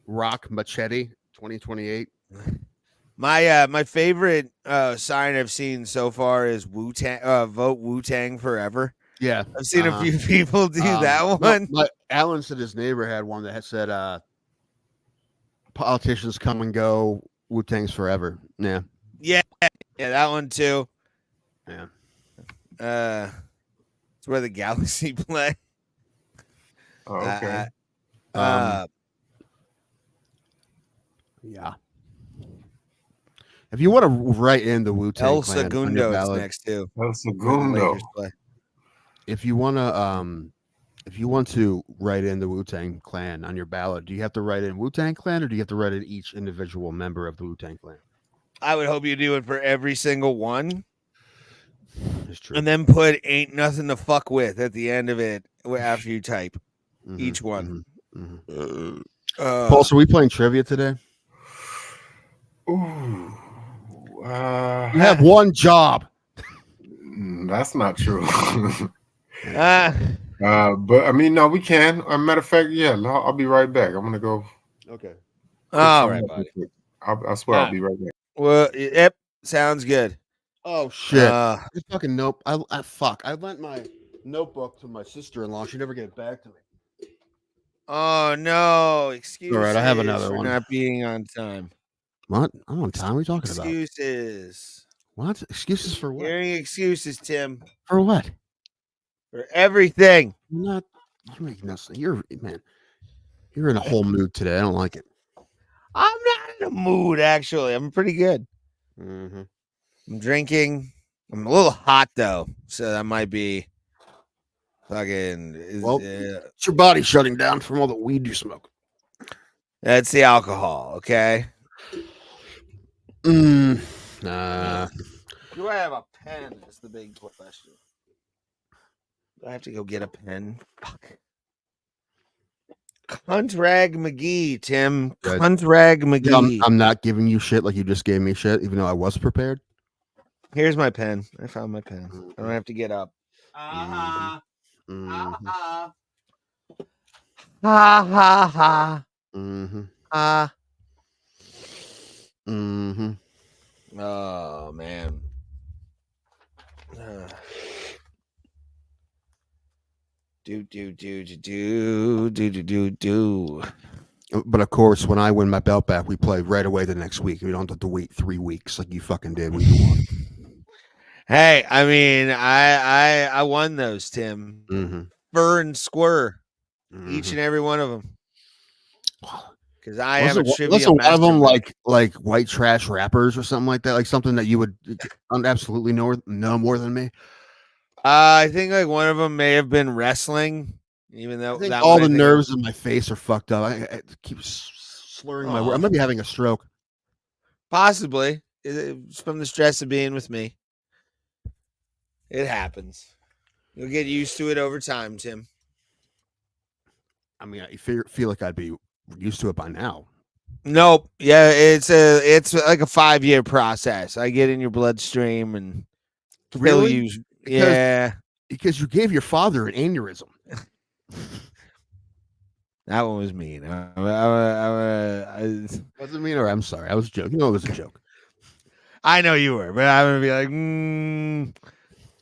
Rock machete 2028. My favorite sign I've seen so far is Wu-Tang. Vote Wu-Tang forever. Yeah, I've seen a few people do that one. Alan said his neighbor had one that had said, "Politicians come and go, Wu-Tang's forever." Yeah, Yeah, that one too. yeah. It's where the Galaxy play. Oh, okay. Yeah. If you want to write in the Wu-Tang El Clan on your Segundo is ballot, next too. El Segundo. if you want to write in the Wu-Tang Clan on your ballot, do you have to write in Wu-Tang Clan or do you have to write in each individual member of the Wu-Tang Clan? I would hope you do it for every single one. It's true. And then put "ain't nothing to fuck with" at the end of it after you type each one. Paul, so are we playing trivia today? Ooh. You have one job. That's not true. Ah, But I mean, no, we can. As a matter of fact, yeah, I'll be right back. I'm gonna go. Okay. all right, buddy. I swear I'll be right back. Well, yep, sounds good. Oh shit! This fucking nope. I fuck. I lent my notebook to my sister-in-law. She never gave it back to me. Oh no! Excuse. All right, I have another for one. not being on time. What? I'm on time. What are you talking about? Excuses. What? Excuses for what? Hearing excuses, Tim, For what? for everything. I'm not. You make no sense. You're You're in a whole mood today. I don't like it. I'm not in a mood. Actually, I'm pretty good. Mm-hmm. I'm drinking. I'm a little hot though, so that might be fucking. Well, it's your body shutting down from all the weed you smoke. That's the alcohol. Okay. Nah. Do I have a pen? That's the big question. Do I have to go get a pen? Fuck. Cuntrag McGee, Tim. Good. Cuntrag McGee. I'm not giving you shit like you just gave me shit, even though I was prepared. Here's my pen. I found my pen. I don't have to get up. Mhm. Ha ha ha. Mm-hmm. Ha. Mm-hmm. Oh man. Do. But of course, when I win my belt back, we play right away the next week. We don't have to wait 3 weeks like you fucking did when you won. Hey, I mean, I won those, Tim. Mm-hmm. Fur and squir, Mm-hmm. each and every one of them. Because I have a Wasn't trivia one of them mastermind. like white trash rappers or something like that? Like something that you would absolutely know more than me. I think like one of them may have been wrestling, even though I think that all one, the nerves in my face are fucked up. I keep slurring my word. I might be having a stroke. possibly it's from the stress of being with me. It happens. You'll get used to it over time, Tim. I mean, I feel like I'd be used to it by now. Nope. Yeah, it's like a 5-year process. I get in your bloodstream and kill Really? you. Because- Because you gave your father an aneurysm. That one was mean. Wasn't mean, or I'm sorry. I was joking. No, it was a joke. I know you were, but I'm gonna be like,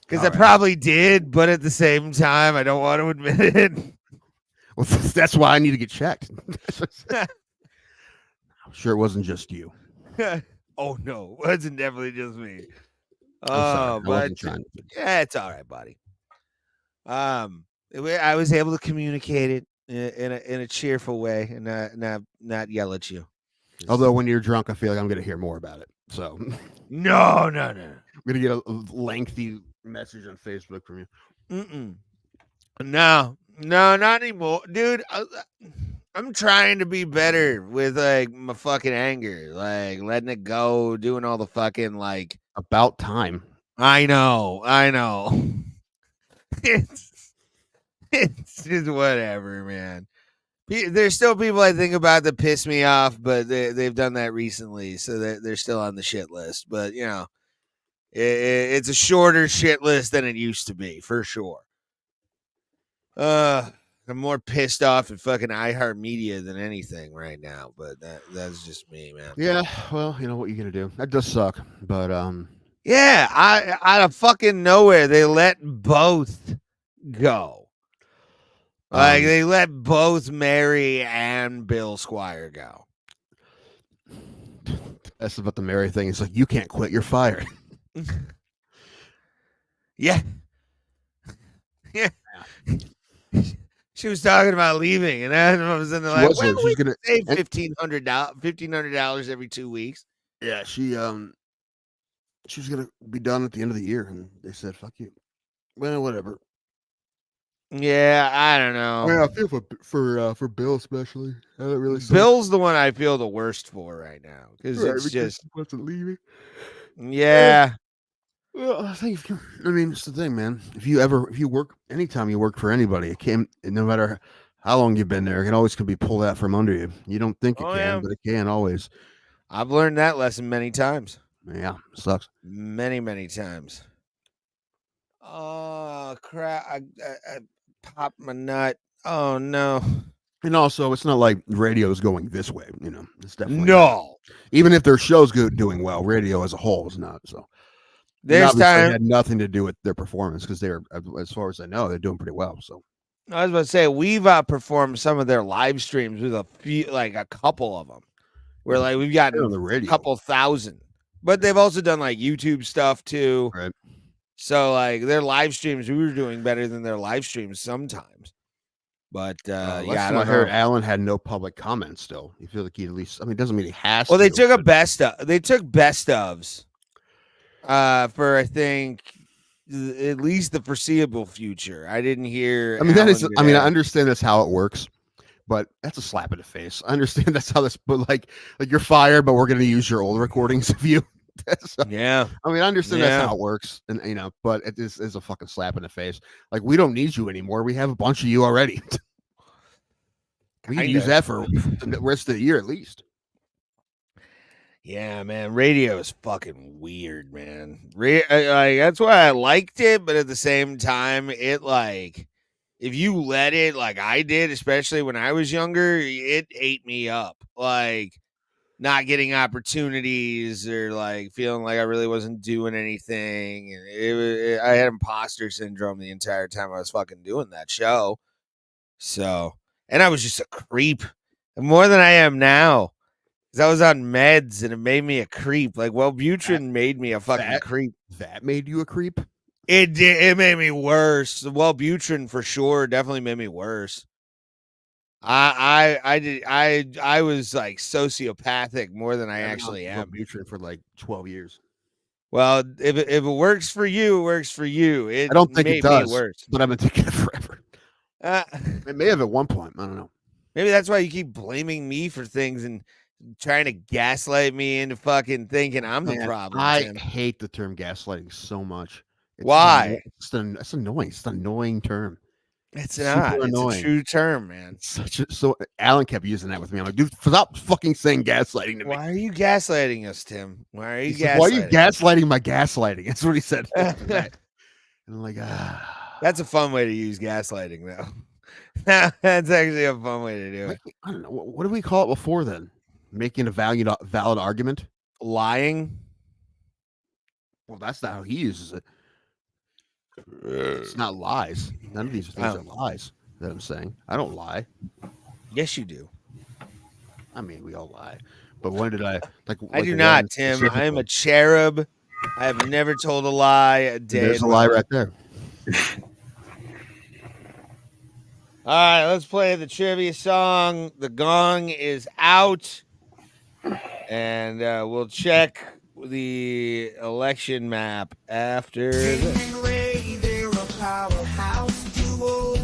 because I All right. probably did, but at the same time, I don't want to admit it. Well, that's why I need to get checked. I'm sure it wasn't just you. Oh no, it wasn't definitely just me. I'm sorry. I But wasn't trying to. yeah, it's all right, buddy. I was able to communicate it in a cheerful way and not yell at you. Although when you're drunk, I feel like I'm going to hear more about it. So No. I'm going to get a lengthy message on Facebook from you. No, not anymore, dude. I'm trying to be better with like my fucking anger, like letting it go, doing all the fucking like. About time. I know. It's just whatever, man. There's still people I think about that piss me off, but they've done that recently, so they're still on the shit list. But you know, it's a shorter shit list than it used to be, for sure. I'm more pissed off at fucking iHeartMedia than anything right now, but that's just me, man. Yeah, well, you know what you're gonna do. That does suck, but yeah, out of fucking nowhere, they let both go. Like they let both Mary and Bill Squire go. That's about the Mary thing. It's like, you can't quit, you're fired. Yeah. She was talking about leaving, and I was in the like, well, we gonna save $1,500 every 2 weeks. Yeah, she was gonna be done at the end of the year, and they said, "Fuck you." Well, whatever. Yeah, I don't know. Yeah, I feel for Bill especially. That really sucks. Bill's the one I feel the worst for right now because it's just wasn't leaving. Yeah. Well, I think it's the thing, man. If you work, anytime you work for anybody, it can, no matter how long you've been there, it can always be pulled out from under you. You don't think it can, but it can always. I've learned that lesson many times. Yeah, sucks. Many times. Oh crap! I popped my nut. Oh no! And also, it's not like radio is going this way. You know, it's definitely no. Not. Even if their show's doing well, radio as a whole is not. So there's time had nothing to do with their performance because they're, as far as I know, they're doing pretty well. So I was about to say we've outperformed some of their live streams with a couple of them. Where like we've gotten on the radio. A couple thousand, but they've also done like YouTube stuff too. Right. So like their live streams, we were doing better than their live streams sometimes. But I heard Alan had no public comments still. You feel like he at least, it doesn't mean he has to. Well, they took best ofs for I think at least the foreseeable future. I didn't hear. I understand that's how it works, but that's a slap in the face. I understand that's how this, but like you're fired, but we're going to use your old recordings of you. So, yeah. I understand that's how it works, and but it is a fucking slap in the face. Like, we don't need you anymore. We have a bunch of you already. We can use that for the rest of the year at least. Yeah, man. Radio is fucking weird, man. That's why I liked it, but at the same time, it like if you let it like I did, especially when I was younger, it ate me up. Like not getting opportunities or like feeling like I really wasn't doing anything. And I had imposter syndrome the entire time I was fucking doing that show. So, and I was just a creep more than I am now. Cause I was on meds and it made me a creep. Like, Wellbutrin made me a fucking creep. That made you a creep? It did. It made me worse. Wellbutrin for sure definitely made me worse. I was like sociopathic more than I actually am. Wellbutrin for like 12 years. Well, if it works for you, it works for you. I don't think it does, worse. but I've been taking it forever. It may have at one point. I don't know. Maybe that's why you keep blaming me for things and trying to gaslight me into fucking thinking I'm the problem. I hate the term gaslighting so much. Why? It's annoying. It's an annoying term. It's not. It's a true term, man. So Alan kept using that with me. I'm like, dude, stop fucking saying gaslighting to me. Why are you gaslighting us, Tim? Why are you gaslighting? Why are you gaslighting my gaslighting? That's what he said. And I'm like, That's a fun way to use gaslighting, though. That's actually a fun way to do it. I don't know. What did we call it before then? Making a valid argument? Lying? Well, that's not how he uses it. It's not lies. None of these things are lies that I'm saying. I don't lie. Yes, you do. We all lie. But when did I? I do not, Tim. I am a cherub. I have never told a lie a day. There's a lie right there. All right, let's play the trivia song. The gong is out. And we'll check the election map after this. They're a powerhouse duo.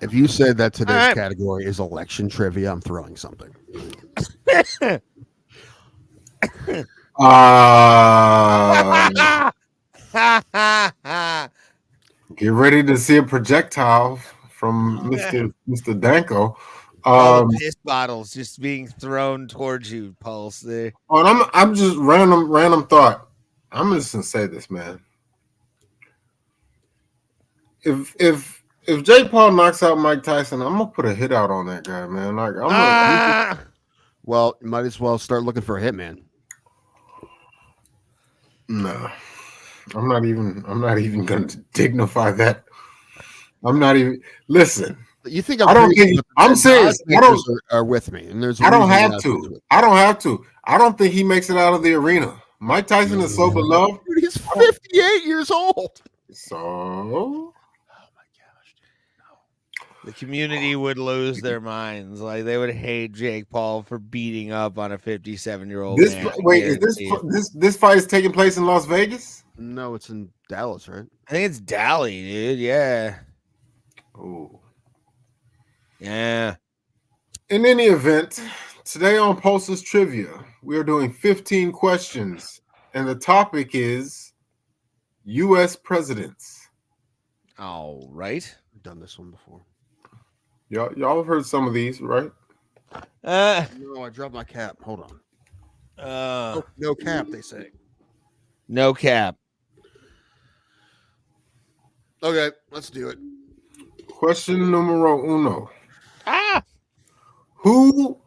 If you said that today's right. category is election trivia, I'm throwing something. Get ready to see a projectile from Mr. Danko. All the piss bottles just being thrown towards you, Pulse. There. And I'm just random thought. I'm just gonna say this, man. If Jake Paul knocks out Mike Tyson, I'm gonna put a hit out on that guy, man. Like Well, you might as well start looking for a hitman. No, I'm not even gonna dignify that. I'm not even listen. You think I don't think I'm serious. I don't are with me, and there's. I don't have to. I don't have to. I don't think he makes it out of the arena. Mike Tyson is so beloved. Dude, he's 58 years old. So. The community would lose their minds. Like they would hate Jake Paul for beating up on a 57-year-old man. Wait, is this fight is taking place in Las Vegas? No, it's in Dallas, right? I think it's Dally, dude. Yeah. Oh. Yeah. In any event, today on Pulse's Trivia, we are doing 15 questions, and the topic is U.S. presidents. All right. I've done this one before. Y'all have heard some of these, right? No, I dropped my cap. Hold on. No cap, they say. No cap. Okay, let's do it. Question numero uno. Who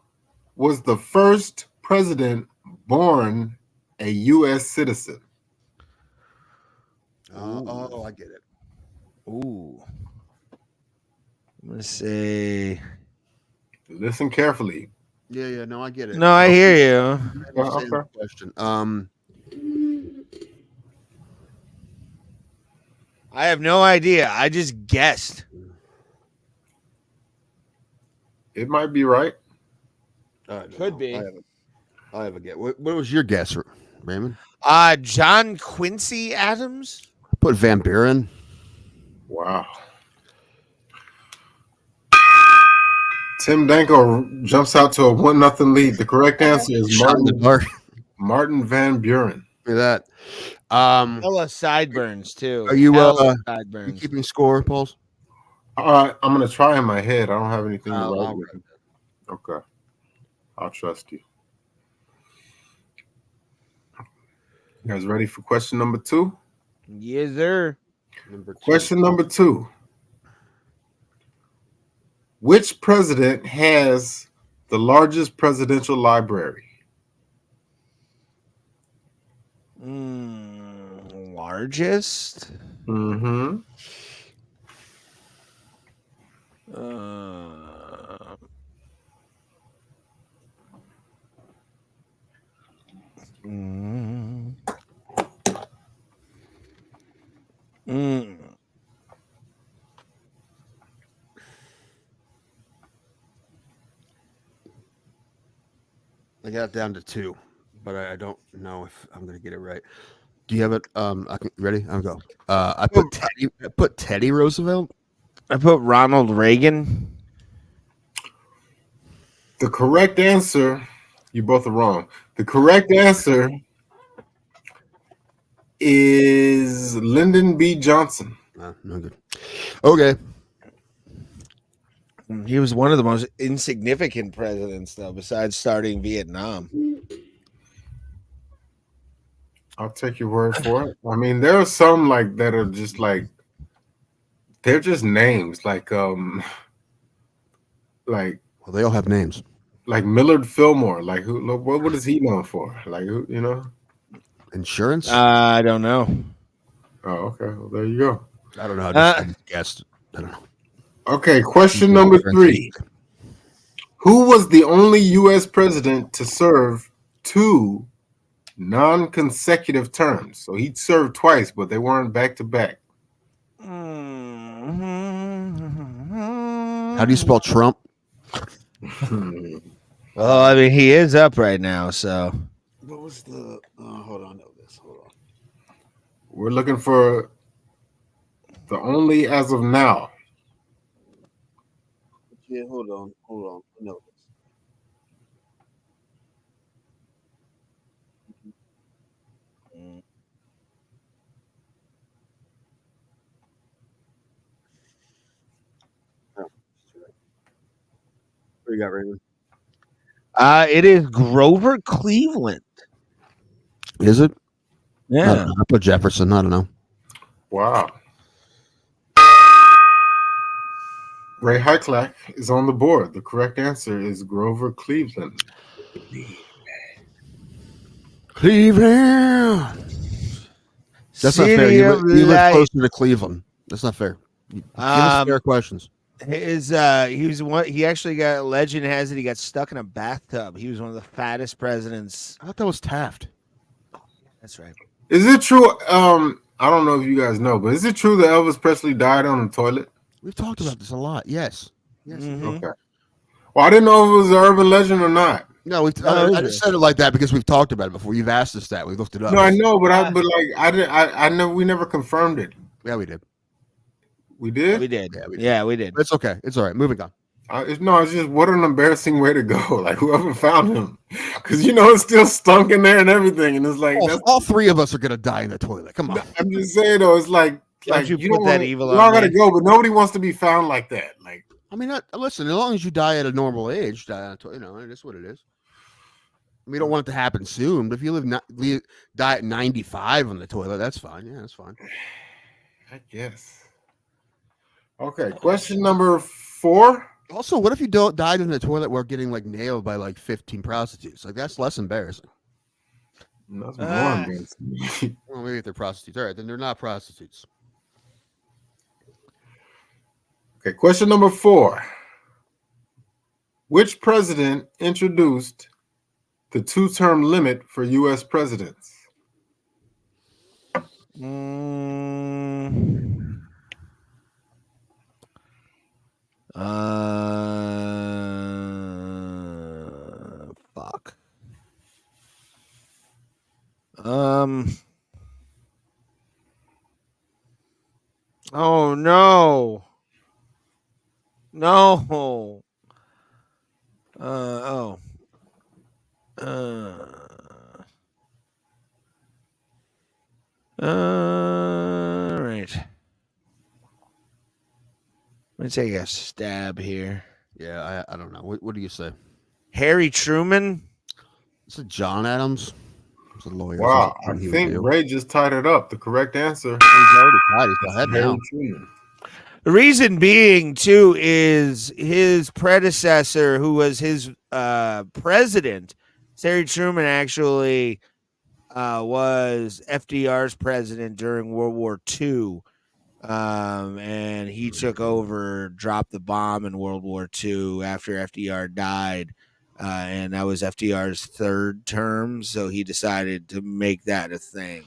was the first president born a U.S. citizen? Oh, I get it. Ooh. I'm going to say. Listen carefully. Yeah, no, I get it. No, I hear you. Same question. I have no idea. I just guessed. It might be right. Could be. I have a guess. What was your guess, Raymond? John Quincy Adams. Put Van Buren. Wow. Tim Danko jumps out to a 1-0 lead. The correct answer is Martin Van Buren. Look at that. Hella sideburns too. Are you sideburns? You keeping score, Pauls? I'm gonna try in my head. I don't have anything to write with. Okay. I'll trust you. You guys ready for question number 2? Yes, sir. Question number 2. Which president has the largest presidential library? Largest? Mm-hmm. I got it down to 2, but I don't know if I'm going to get it right. Do you have it? Ready? I'll go. I put Teddy Roosevelt. I put Ronald Reagan. The correct answer, you both are wrong. The correct answer is Lyndon B. Johnson. No good. Okay. He was one of the most insignificant presidents, though, besides starting Vietnam. I'll take your word for it. I mean, there are some like that are just like they're just names, well, they all have names. Like Millard Fillmore. Like who? What is he known for? Like who? You know, insurance. I don't know. Oh, okay. Well, there you go. I don't know. I just guessed. I don't know. Okay, question number 3. Who was the only U.S. president to serve 2 non-consecutive terms? So he served twice, but they weren't back-to-back. How do you spell Trump? Well, I mean, he is up right now, so. What was the... hold on. Hold on. We're looking for the only as of now. Yeah, hold on. I know this. What you got, Raymond? It is Grover Cleveland. Is it? I Yeah. don't know. I put Jefferson. I don't know. Wow. Ray Hyclak is on the board. The correct answer is Grover Cleveland. Cleveland. That's not fair. City You of live Light. closer to Cleveland. That's not fair. Give us fair questions. He actually got, legend has it, he got stuck in a bathtub. He was one of the fattest presidents. I thought that was Taft. That's right. Is it true? I don't know if you guys know, but is it true that Elvis Presley died on the toilet? We've talked about this a lot. Yes. Yes. Mhm. Okay. Well, I didn't know if it was an urban legend or not. No, I just said it like that because we've talked about it before. You've asked us that. We looked it up. No, I know, but I know we never confirmed it. Yeah, we did. We did. We did. Yeah, we did. Yeah, we did. It's okay. It's all right. Moving on. It's just what an embarrassing way to go. Like whoever found him, because it's still stunk in there and everything, and it's like All three of us are gonna die in the toilet. Come on. I'm just saying though, it's like you put that evil We all on gotta me. go, but nobody wants to be found like that. Like I mean, listen. As long as you die at a normal age, it is what it is. We don't want it to happen soon. But if you die at 95 on the toilet, that's fine. Yeah, that's fine. I guess. Okay, question number 4. Also, what if you died in the toilet while getting nailed by 15 prostitutes? That's less embarrassing. That's more embarrassing. Well, maybe if they're prostitutes. All right, then they're not prostitutes. Okay, question number 4. Which president introduced the 2-term limit for U.S. presidents? Fuck. Oh no. No. Oh. All right. Let me take a stab here. Yeah, I don't know. What do you say? Harry Truman. Is it John Adams? It's a lawyer. Wow, So I think Ray just tied it up. The correct answer. He's already tied. He's ahead now. Harry Truman. The reason being, too, is his predecessor, who was his president, Harry Truman, actually was FDR's president during World War II. And he took over, dropped the bomb in World War II after FDR died. And that was FDR's 3rd term. So he decided to make that a thing.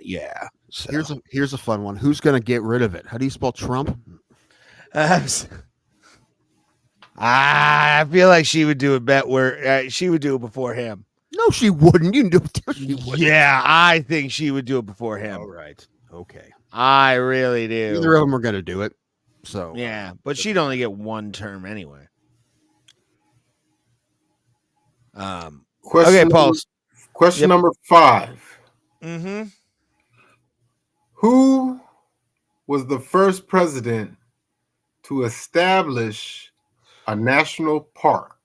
Yeah. So. Here's a fun one. Who's gonna get rid of it? How do you spell Trump? I feel like she would do a bet where she would do it before him. No, she wouldn't. You do it. She wouldn't. Yeah, I think she would do it before him. All right. Okay. I really do. Neither of them are gonna do it. So Yeah, but she'd only get 1 term anyway. Okay, Paul. Question number 5. Mm-hmm. Who was the first president to establish a national park?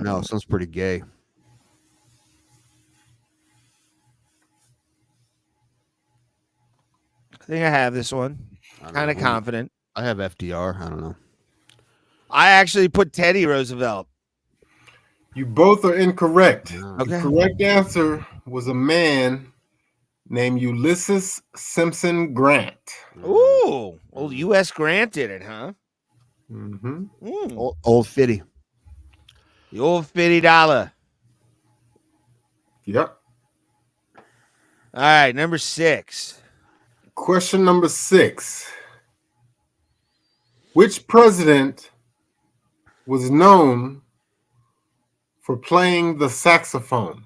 no, it sounds pretty gay. I think I have this one. Kind of confident. I have FDR. I don't know. I actually put Teddy Roosevelt. You both are incorrect. Okay. The correct answer was a man named Ulysses Simpson Grant. Ooh, old U.S. Grant did it, huh? Mm-hmm. Old Fitty. The old $50. Yep. All right, number 6. Question number 6. Which president was known for playing the saxophone?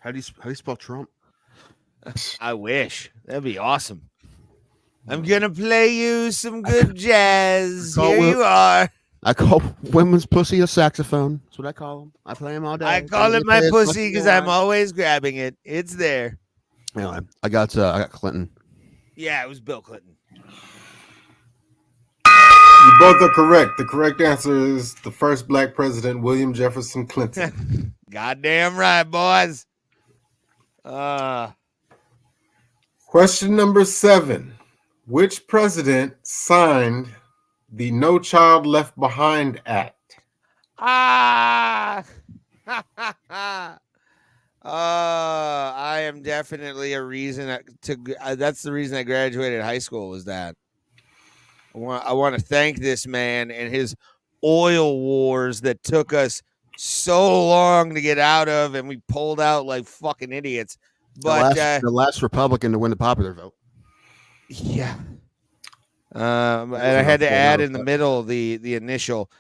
How do you spell Trump? I wish. That'd be awesome. I'm gonna play you some good jazz. call Here Will- you are. I call women's pussy a saxophone. That's what I call them. I play them all day. I call it my They play as much pussy as because they I'm want. always grabbing it. It's there. Anyway, I got Clinton. Yeah, it was Bill Clinton. You both are correct. The correct answer is the first black president, William Jefferson Clinton. Goddamn right, boys. Question number 7. Which president signed the No Child Left Behind Act? I am definitely a reason that's the reason I graduated high school was that. I want to thank this man and his oil wars that took us so long to get out of, and we pulled out like fucking idiots. But the last Republican to win the popular vote. yeah. And I had to add in the middle the initial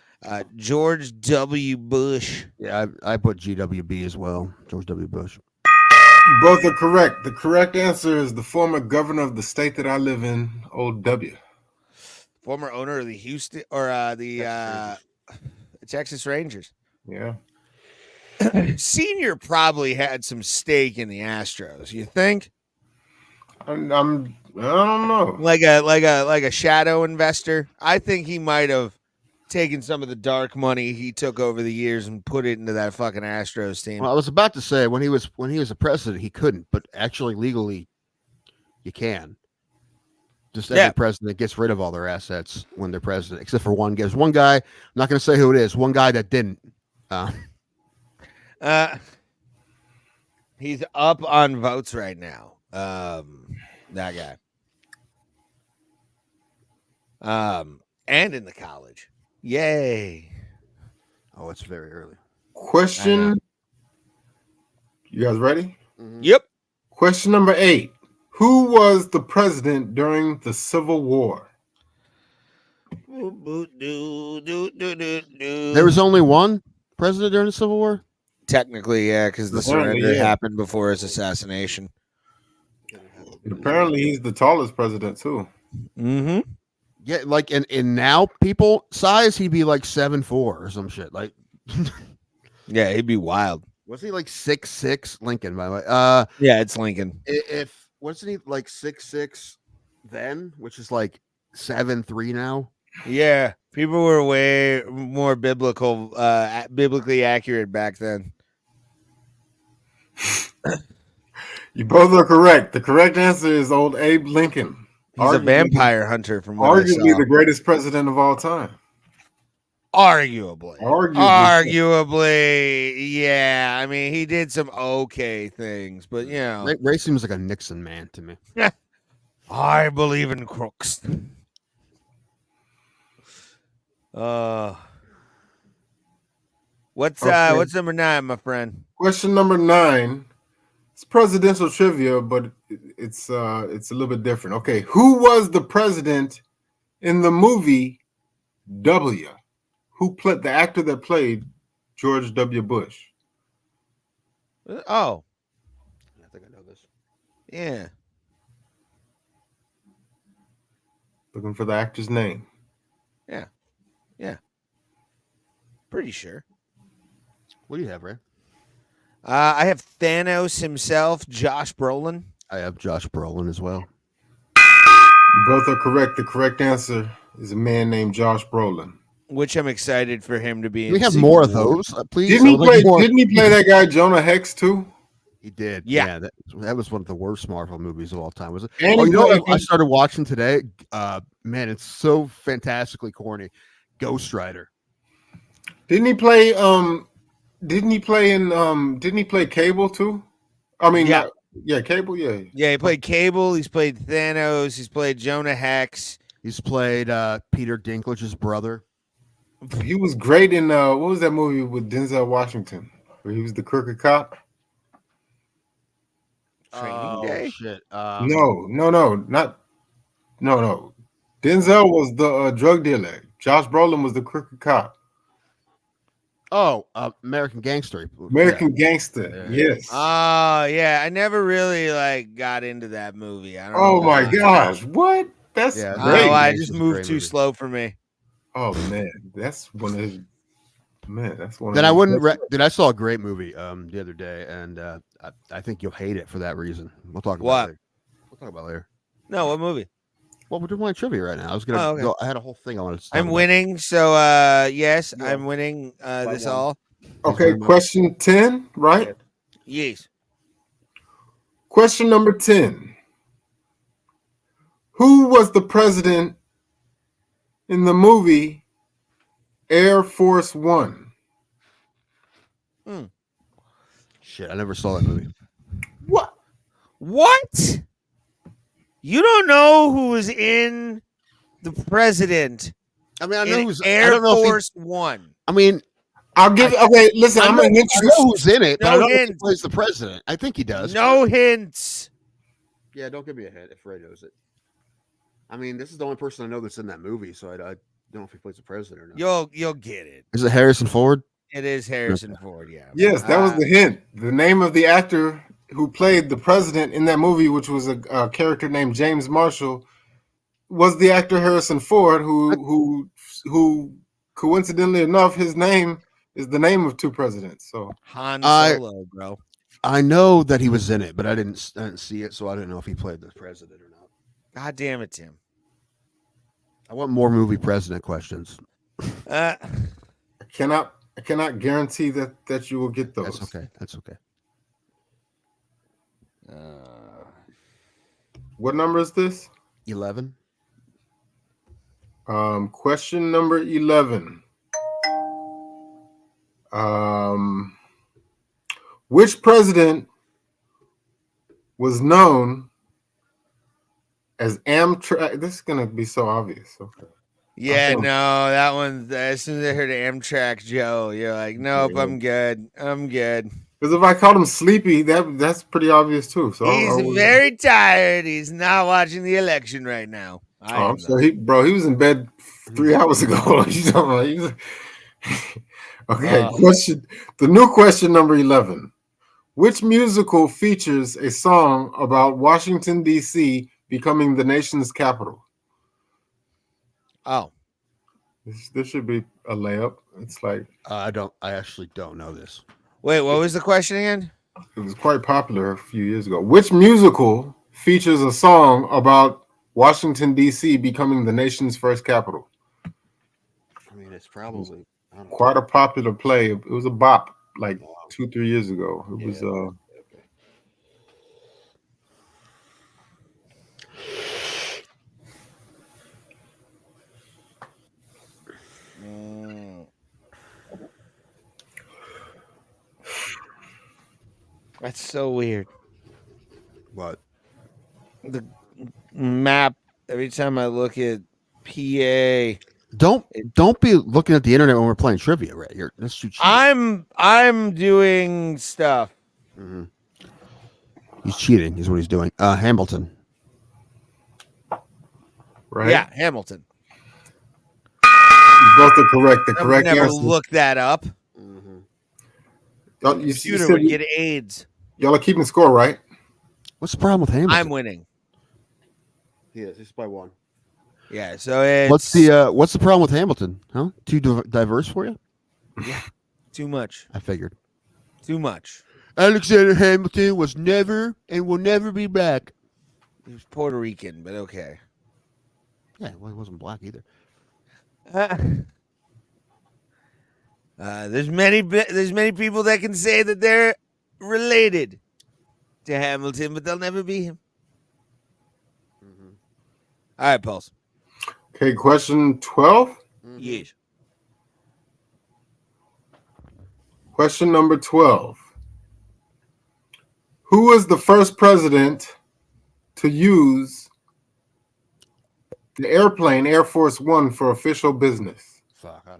George W. Bush. Yeah, I put GWB as well. George W. Bush. You both are correct. The correct answer is the former governor of the state that I live in, Old W. Former owner of the Houston or the Texas Rangers. Yeah. Senior probably had some stake in the Astros. You think? I don't know. Like a shadow investor? I think he might have taken some of the dark money he took over the years and put it into that fucking Astros team. Well, I was about to say when he was a president, he couldn't, but actually legally, you can. Just every president gets rid of all their assets when they're president, except for one. There's one guy. I'm not going to say who it is. One guy that didn't. He's up on votes right now. That guy. And in the college. Yay. Oh, it's very early. Question. You guys ready? Yep. Question number 8. Who was the president during the Civil War? There was only one president during the Civil War? Technically, yeah, because the surrender happened before his assassination. And apparently, he's the tallest president, too. Mm-hmm. Yeah, like in now people size, he'd be like 7'4" or some shit. Like, yeah, he'd be wild. Wasn't he like 6'6"? Lincoln, by the way. Yeah, it's Lincoln. If wasn't he like 6'6" then, which is like 7'3" now? Yeah, people were way more biblically accurate back then. You both are correct. The correct answer is old Abe Lincoln. He's a vampire hunter from what arguably the greatest president of all time. Arguably, yeah. I mean, he did some okay things, but you know, Ray seems like a Nixon man to me. I believe in crooks. What's number 9, my friend? Question number 9. It's presidential trivia, but it's a little bit different. Okay, who was the president in the movie W? Who played the actor that played George W. Bush? Oh, I think I know this. yeah. Looking for the actor's name. Yeah. Pretty sure. What do you have, Ray? I have Thanos himself, Josh Brolin. I have Josh Brolin as well. You both are correct. The correct answer is a man named Josh Brolin. Which I'm excited for him to be. Can we have more of those, please? Didn't he play that guy Jonah Hex too? He did. Yeah. That was one of the worst Marvel movies of all time. Was it? And you know what I started watching today? Man, it's so fantastically corny. Ghost Rider. Didn't he play Cable too? I mean, Cable, yeah. Yeah, he played Cable, he's played Thanos, he's played Jonah Hex. He's played Peter Dinklage's brother. He was great in what was that movie with Denzel Washington where he was the crooked cop? Training Day? Shit. No. Denzel was the drug dealer. Josh Brolin was the crooked cop. Oh, American Gangster. American Gangster. Yeah. Yes. Oh yeah, I never really like got into that movie. I don't Oh know my why. gosh! What? That's Yeah, I don't great. know why. It Gangster's just a moved great too movie. slow for me. Oh man, that's one of his. Man, that's one. Then of I his wouldn't. best- Dude, I saw a great movie the other day, and I think you'll hate it for that reason. We'll talk about What? it later. We'll talk about it later. No, what movie? Well, we're doing trivia right now. I was gonna Oh, okay. go. I had a whole thing I wanted to. Talk I'm about. winning, so yes, You I'm are. winning this one. all. Okay, question 10, right? Yes. Question number 10. Who was the president in the movie Air Force One? Shit, I never saw that movie. What? What? You don't know who was in the president I mean, I know in who's. I Air don't know if Force One? I mean, I'll give. Okay, listen. I I'm know, gonna I introduce. know who's in it, but No I don't know if he hint. plays the president. I think he does. No hints. Yeah, don't give me a hint if Ray knows it. I mean, this is the only person I know that's in that movie, so I don't know if he plays the president or not. You'll get it. Is it Harrison Ford? It is Harrison Ford. Yeah. Yes, that was the hint. The name of the actor who played the president in that movie, which was a character named James Marshall, was the actor Harrison Ford, who coincidentally enough, his name is the name of two presidents. So Han Solo, bro. I know that he was in it, but I didn't see it, so I didn't know if he played the president or not. God damn it, Tim. I want more movie president questions. Uh, I cannot guarantee that you will get those. That's okay. That's okay. What number is this? 11. Question number 11. Which president was known as Amtrak? This is gonna be so obvious. Okay. yeah, Okay. no, that one. As soon as I heard Amtrak Joe, you're like, nope, I'm good. I'm good. Because if I called him sleepy, that's pretty obvious too. So He's very tired. He's not watching the election right now. I'm sorry, he was in bed 3 hours ago. You talking about- okay, question. The new question number 11. Which musical features a song about Washington, D.C. becoming the nation's capital? Oh, This should be a layup. It's like I actually don't know this. wait, what was the question again? it was quite popular a few years ago. Which musical features a song about Washington, D.C. becoming the nation's first capital? I mean, it's probably I don't know. Quite a popular play. It was a bop like 2-3 years ago. It was That's so weird. What? The map. Every time I look at PA, Don't be looking at the internet when we're playing trivia, right? That's too cheap. I'm doing stuff. Mm-hmm. He's cheating, is what he's doing. Hamilton. right. Yeah, Hamilton. You both are correct. The I would correct never answer. look that up. Mm-hmm. You Computer said would get AIDS. y'all are keeping score, right? What's the problem with Hamilton? I'm winning. Yes, it's by one. Yeah, so it's What's the problem with Hamilton? Huh? Too diverse for you? too much. I figured. Too much. Alexander Hamilton was never and will never be black. He was Puerto Rican, but okay. Yeah, well, he wasn't black either. There's many people that can say that they're related to Hamilton, but they'll never be him. Mm-hmm. All right, Pulse. Okay, question 12. Mm-hmm. Yes. Question number 12. Who was the first president to use the airplane Air Force One for official business? Fuck, I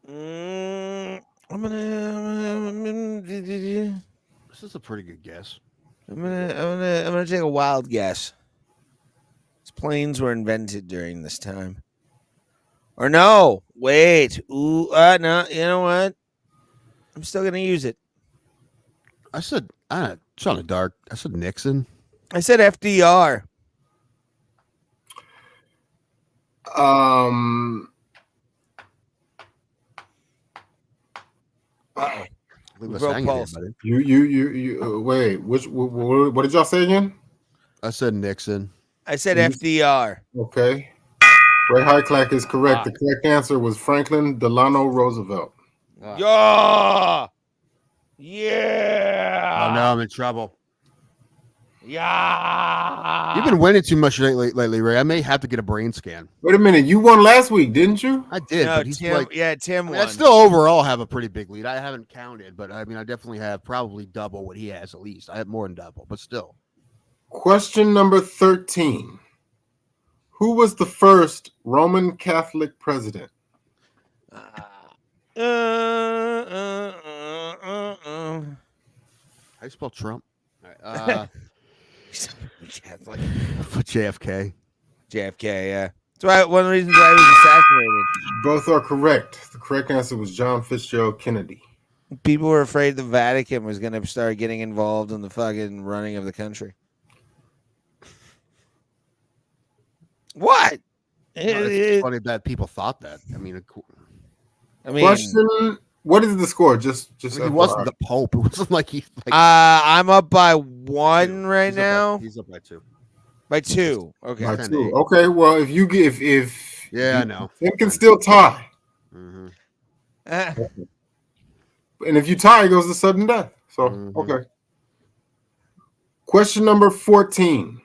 don't know. I'm gonna This is a pretty good guess. I'm gonna take a wild guess. These planes were invented during this time. Or no, wait. Ooh, no, you know what? I'm still gonna use it. I said, shot in the dark. I said Nixon. I said FDR. Leave us broke hanging here, pulse. buddy. You wait. What did y'all say again? I said Nixon. I said FDR. Okay. Ray Hyclack is correct. The correct answer was Franklin Delano Roosevelt. Yeah. Yeah. Oh no, I'm in trouble. Yeah. You've been winning too much lately, Ray. I may have to get a brain scan. Wait a minute. You won last week, didn't you? I did, No, but he's Tim, like, Tim I mean, won. I still overall have a pretty big lead. I haven't counted, but I mean, I definitely have probably double what he has at least. I have more than double, but still. Question number 13. Who was the first Roman Catholic president? How you spell Trump? All right, Catholic. JFK. JFK, yeah. That's why one of the reasons why he was assassinated. Both are correct. The correct answer was John Fitzgerald Kennedy. People were afraid the Vatican was going to start getting involved in the fucking running of the country. What? It's funny that people thought that. I mean, Question: what is the score? Just he wasn't the Pope. It wasn't like he. Like, I'm up by one right he's now. He's up by two. By two. Okay. By two. Okay. Well, if you get if Yeah, I know. Tim can still tie, Mm-hmm. and if you tie, it goes to sudden death. So okay. Question number 14.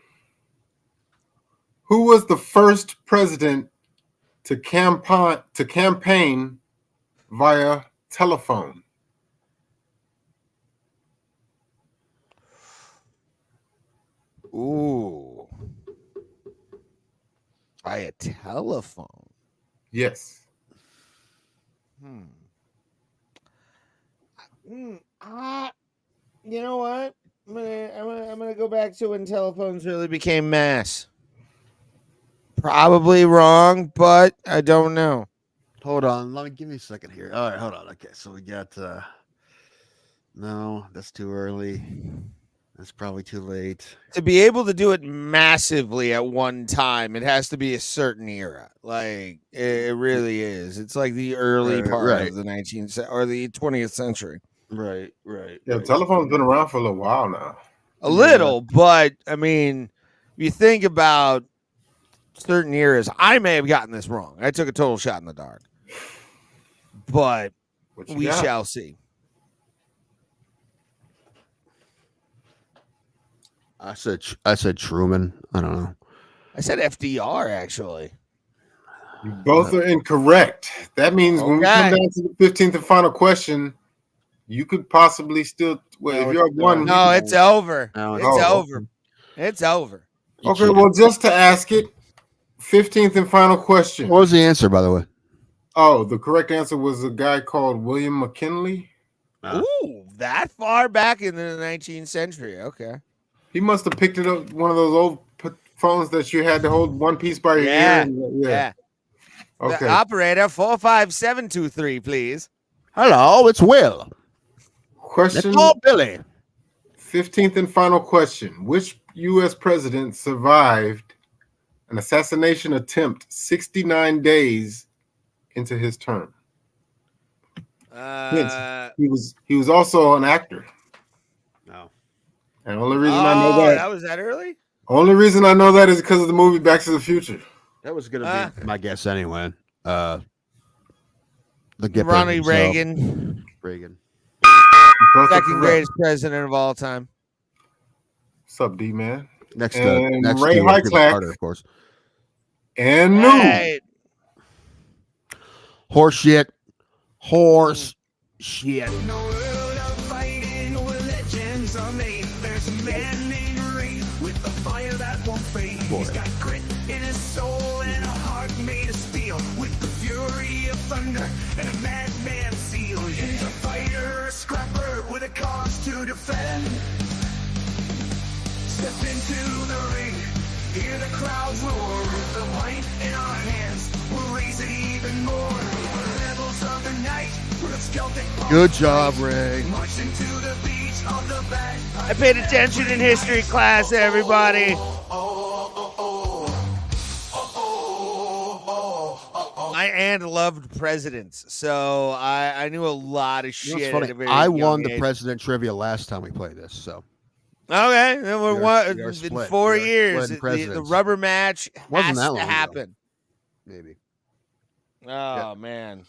Who was the first president to campaign via telephone? Ooh. Via telephone. Yes. You know what? I'm gonna go back to when telephones really became mass. Probably wrong, but I don't know. Hold on. Let me give me a second here. All right, hold on. Okay, so we got. No, that's too early. That's probably too late. To be able to do it massively at one time, it has to be a certain era. Like it really is. It's like the early part of the 19th or the 20th century. Right. Yeah, telephone's been around for a little while now. A little, but I mean, if you think about certain eras, I may have gotten this wrong. I took a total shot in the dark, but we shall see. I said Truman. I don't know. I said FDR actually. You both are incorrect. That means when we come down to the 15th and final question, you could possibly still. Well, if you're one, no, it's over. No, it's over. It's over. Okay, well, just to ask it, 15th and final question. What was the answer, by the way? Oh, the correct answer was a guy called William McKinley. Ooh, that far back in the 19th century. Okay. He must have picked it up one of those old phones that you had to hold one piece by your ear. Yeah. Okay. The operator 45723, please. Hello, it's Will. Question. Oh, Billy. 15th and final question. Which U.S. president survived an assassination attempt 69 days into his term? Yes, he was also an actor. No. And the only reason I know that was that early? Only reason I know that is because of the movie Back to the Future. That was gonna be my guess anyway. The Ronald Reagan. Second greatest president of all time. What's up, D man? Next Ray Hyclack, of course. And New. Horse shit. Horse shit. No world of fighting where legends are made. There's a man named Ray with a fire that won't fade. He's got grit in his soul and a heart made of steel. With the fury of thunder and a madman's zeal. He's a fighter, a scrapper with a cause to defend. Step into the ring, hear the crowds roar. With the might in our hands, we'll raise it even more. Rebels of the night, Good job, Ray. I paid attention in history class, everybody. My aunt loved presidents, so I knew a lot of You know what's shit funny? at a very I young won the age. president trivia last time we played this, so Okay, then we're We are- what we are in split. 4 We are years. split The presidents. rubber match Wasn't has that to long ago. happen. maybe. Oh man.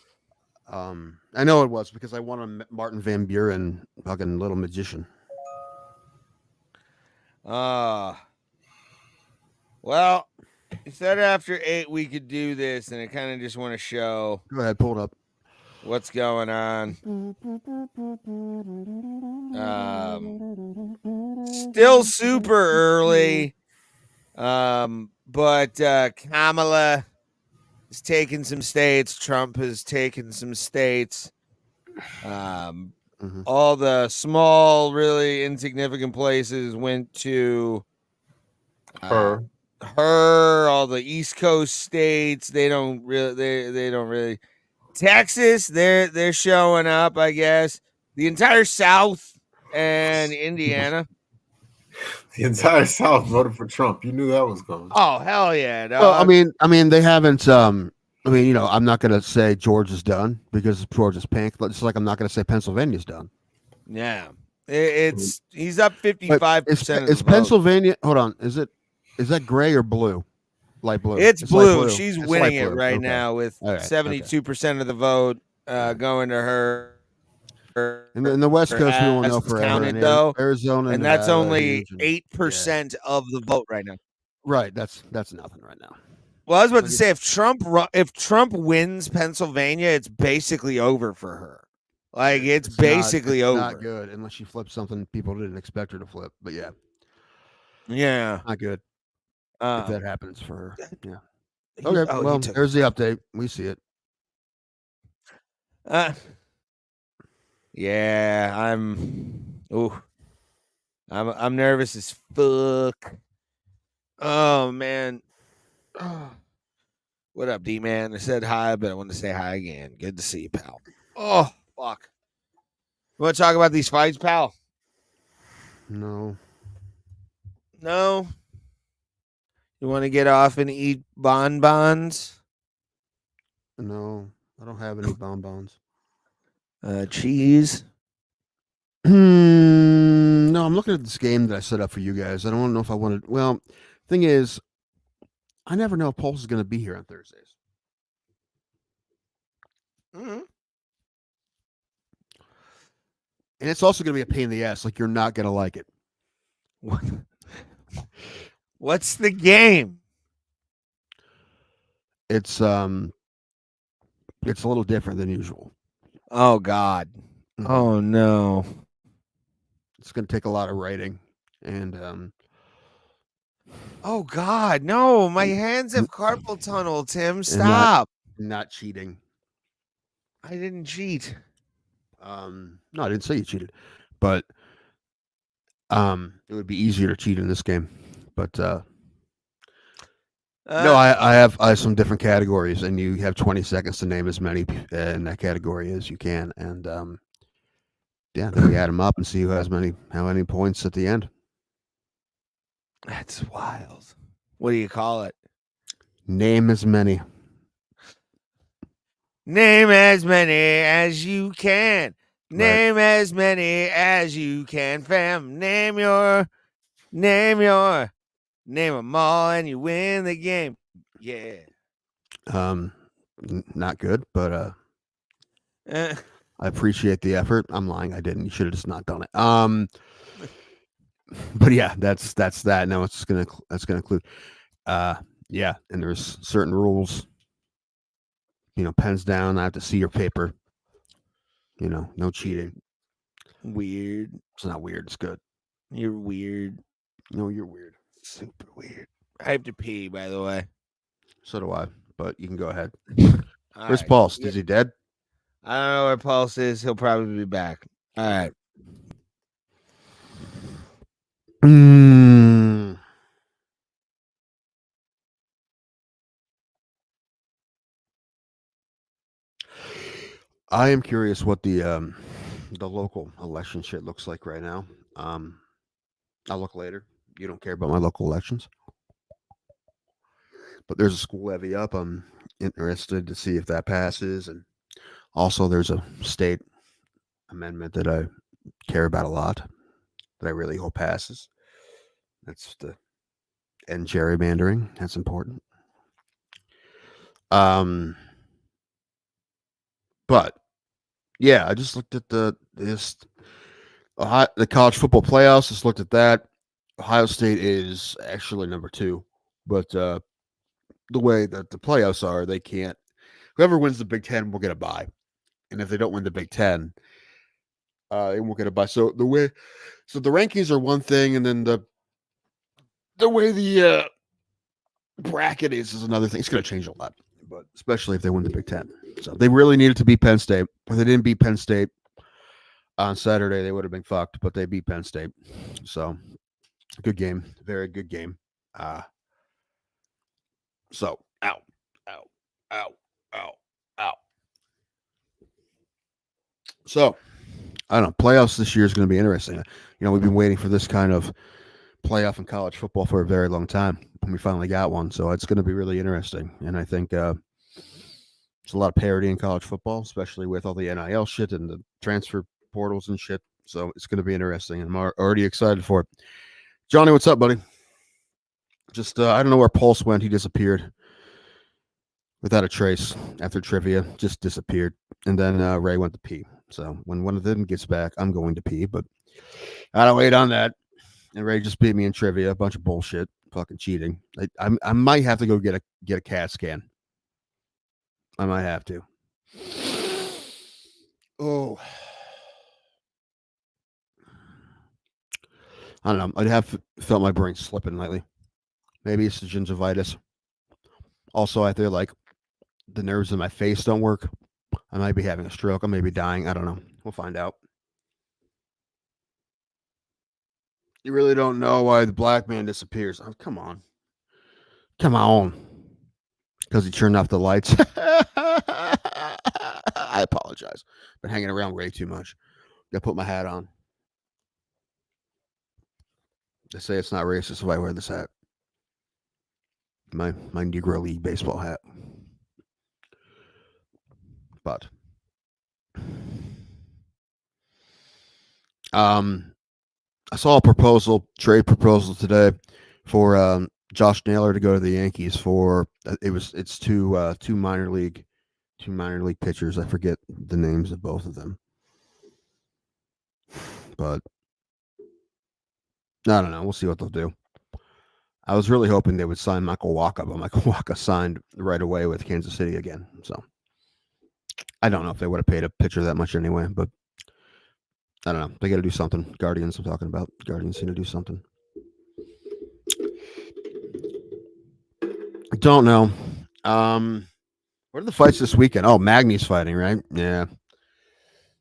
I know it was because I won a Martin Van Buren fucking Little Magician. Well, you said after 8 we could do this, and I kind of just want to show Go ahead, pull it up. what's going on. Still super early, but Kamala has taken some states. Trump has taken some states. All the small, really insignificant places went to Her. all the East Coast states. They don't really. Texas, they're showing up, I guess. The entire South and Indiana. The entire South voted for Trump. You knew that was coming. Oh hell yeah! Dog. Well, I mean, they haven't. I'm not gonna say Georgia's done because Georgia's pink. But it's like I'm not gonna say Pennsylvania's done. Yeah, he's up 55%. Is Pennsylvania? Hold on, is that gray or blue? Light blue. It's light blue. She's It's winning light it blue. right Okay. now with All right, 72% of the vote going to her. In the West Coast, we won't as know it's forever. counted, In though, Arizona, and that's Nevada, only and- 8% of the vote right now. Right. That's nothing right now. Well, I was about to say if Trump wins Pennsylvania, it's basically over for her. Like it's basically not, over. Not good unless she flips something people didn't expect her to flip. But yeah, not good if that happens for her. Yeah. Okay. There's the update. We see it. Yeah, I'm nervous as fuck. Oh man. What up, D-Man? I said hi, but I want to say hi again. Good to see you, pal. Oh, fuck. You want to talk about these fights, pal? No. No? You want to get off and eat bonbons? No. I don't have any bonbons. Cheese? No, I'm looking at this game that I set up for you guys. I don't know if I wanted. Well, thing is, I never know if Pulse is going to be here on Thursdays. Mm-hmm. And it's also going to be a pain in the ass. Like, you're not going to like it. What's the game? It's a little different than usual. Oh, God. Mm-hmm. Oh, no. It's going to take a lot of writing. And, oh, God. No, my hands have carpal tunnel, Tim. Stop. Not cheating. I didn't cheat. No, I didn't say you cheated. But it would be easier to cheat in this game. But no, I have some different categories, and you have 20 seconds to name as many in that category as you can, and yeah, then we add them up and see how many points at the end. That's wild. What do you call it? Name as many. Name as many as you can. Name as many as you can, fam. Name them all, and you win the game. Yeah. Not good, but I appreciate the effort. I'm lying. I didn't. You should have just not done it. But yeah, that's that. Now that's gonna include. Yeah, and there's certain rules. Pens down. I have to see your paper. No cheating. Weird. It's not weird. It's good. You're weird. No, you're weird. Super weird. I have to pee, by the way. So do I. But you can go ahead. All Where's right. Pulse? Is he dead? I don't know where Pulse is. He'll probably be back. All right. I am curious what the local election shit looks like right now. I'll look later. You don't care about my local elections, but there's a school levy up. I'm interested to see if that passes, and also there's a state amendment that I care about a lot that I really hope passes. That's the end gerrymandering. That's important. But yeah, I just looked at the college football playoffs. Just looked at that. Ohio State is actually number 2, but the way that the playoffs are, they can't. Whoever wins the Big Ten will get a bye, and if they don't win the Big Ten, they won't get a bye. So the rankings are one thing, and then the way the bracket is another thing. It's going to change a lot, but especially if they win the Big Ten. So they really needed to beat Penn State. If they didn't beat Penn State on Saturday, they would have been fucked, but they beat Penn State. So good game. Very good game. So ow, ow, ow, ow, ow. So I don't know. Playoffs this year is going to be interesting. You know, we've been waiting for this kind of playoff in college football for a very long time, and we finally got one. So it's going to be really interesting. And I think there's a lot of parity in college football, especially with all the NIL shit and the transfer portals and shit. So it's going to be interesting, and I'm already excited for it. Johnny, what's up, buddy? Just I don't know where Pulse went. He disappeared without a trace after trivia. Just disappeared, and then Ray went to pee. So when one of them gets back, I'm going to pee, but I don't wait on that. And Ray just beat me in trivia. A bunch of bullshit, fucking cheating. I might have to go get a CAT scan. I might have to. Oh, I don't know. I have felt my brain slipping lately. Maybe it's the gingivitis. Also, I feel like the nerves in my face don't work. I might be having a stroke. I may be dying. I don't know. We'll find out. You really don't know why the black man disappears. Oh, come on. Come on. Because he turned off the lights. I apologize. Been hanging around way too much. Gotta put my hat on. They say it's not racist if I wear this hat. My Negro League baseball hat. But I saw a trade proposal today for Josh Naylor to go to the Yankees for it's two minor league pitchers. I forget the names of both of them, but I don't know. We'll see what they'll do. I was really hoping they would sign Michael Wacha, but Michael Wacha signed right away with Kansas City again. So I don't know if they would have paid a pitcher that much anyway, but I don't know. They got to do something. Guardians, I'm talking about. Guardians need to do something. I don't know. What are the fights this weekend? Oh, Magny's fighting, right? Yeah.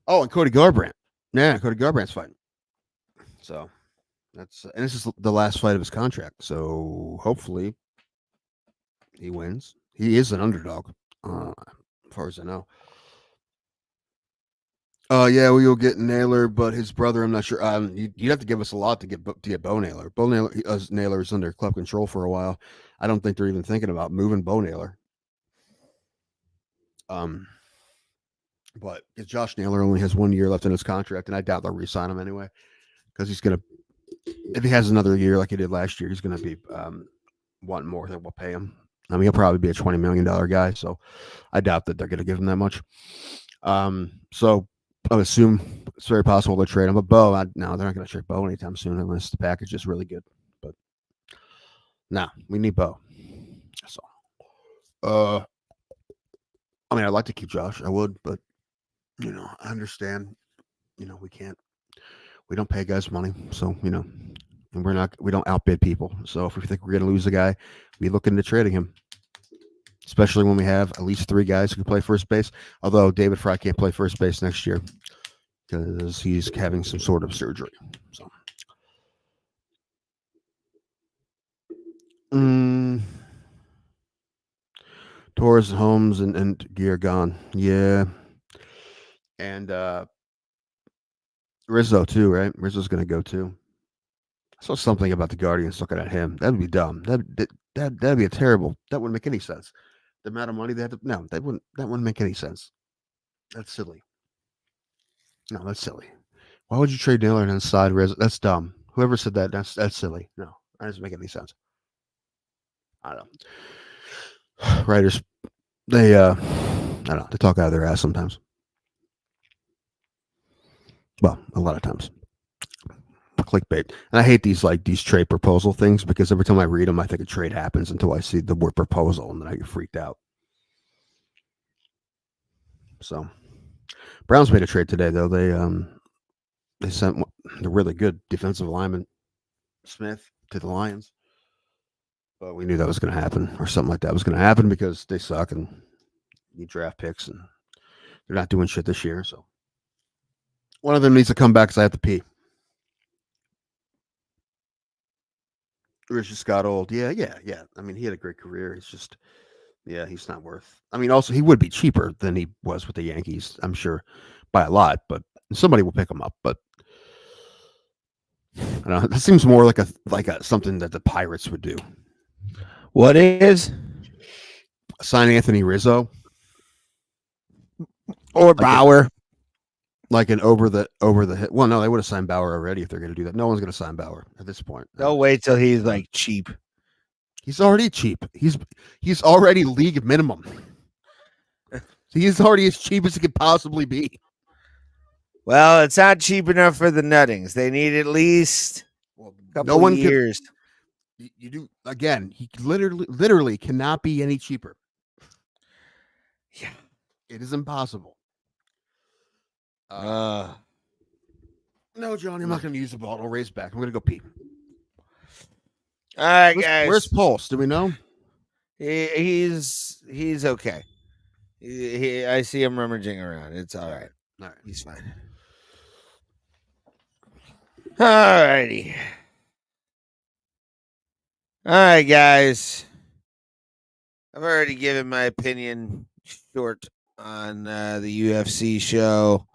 Oh, and Cody Garbrandt. Yeah, Cody Garbrandt's fighting. So and this is the last fight of his contract. So hopefully he wins. He is an underdog, as far as I know. Yeah, we will get Naylor, but his brother, I'm not sure. You'd have to give us a lot to get Bo Naylor. Bo Naylor, Naylor is under club control for a while. I don't think they're even thinking about moving Bo Naylor. But Josh Naylor only has 1 year left in his contract, and I doubt they'll re-sign him anyway, because he's gonna, if he has another year like he did last year, he's gonna be wanting more than we'll pay him. I mean, he'll probably be a $20 million guy, so I doubt that they're gonna give him that much. So I would assume it's very possible to trade him. But Bo, no, they're not going to trade Bo anytime soon unless the package is really good. But no, we need Bo. So, I mean, I'd like to keep Josh. I would, but I understand. We don't pay guys money, so and we don't outbid people. So if we think we're going to lose a guy, we look into trading him. Especially when we have at least 3 guys who can play first base. Although David Fry can't play first base next year because he's having some sort of surgery. So, Torres, Holmes, and Gear gone. Yeah. And Rizzo too, right? Rizzo's going to go too. I saw something about the Guardians looking at him. That would be dumb. That'd be a terrible. That wouldn't make any sense. The amount of money they had to. No, that wouldn't make any sense. That's silly. No, that's silly. Why would you trade Naylor and then side Rizzo? That's dumb. Whoever said that, that's silly. No, that doesn't make any sense. I don't know. Writers, they I don't know, they talk out of their ass sometimes. Well, a lot of times. Clickbait. And I hate these trade proposal things because every time I read them, I think a trade happens until I see the word proposal and then I get freaked out. So Browns made a trade today though. They sent the really good defensive lineman Smith to the Lions. But we knew that was going to happen or something like that was going to happen because they suck and need draft picks and they're not doing shit this year. So one of them needs to come back because I have to pee. Rich just got old. Yeah. I mean, he had a great career. He's just, he's not worth. I mean, also he would be cheaper than he was with the Yankees, I'm sure, by a lot. But somebody will pick him up. But I don't know. That seems more like a something that the Pirates would do. What is? Sign Anthony Rizzo Or Bauer. Like an over the hit. Well, no, they would have signed Bauer already if they're going to do that. No one's going to sign Bauer at this point. They'll wait till he's like cheap. He's already cheap. He's already league minimum. He's already as cheap as he could possibly be. Well, it's not cheap enough for the Nuttings. They need at least a couple of years. You do again. He literally cannot be any cheaper. Yeah, it is impossible. No, Johnny, I'm not going to use the ball. I'll raise back. I'm going to go pee. All right, guys. Where's Pulse? Do we know? He's okay. I see him rummaging around. It's all right. All right, he's fine. All righty. All right, guys. I've already given my opinion short on the UFC show.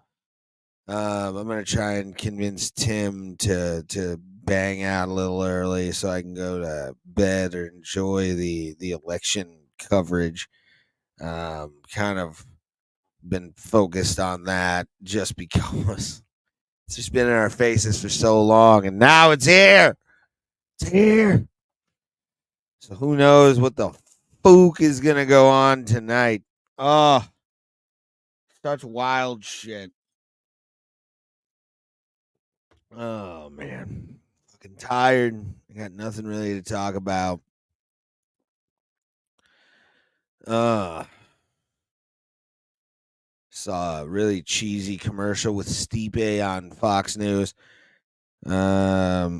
I'm going to try and convince Tim to bang out a little early so I can go to bed or enjoy the election coverage. Kind of been focused on that just because it's just been in our faces for so long, and now it's here. It's here. So who knows what the spook is going to go on tonight. Oh, such wild shit. Oh, man. Fucking tired. I got nothing really to talk about. Saw a really cheesy commercial with Stipe on Fox News. Who?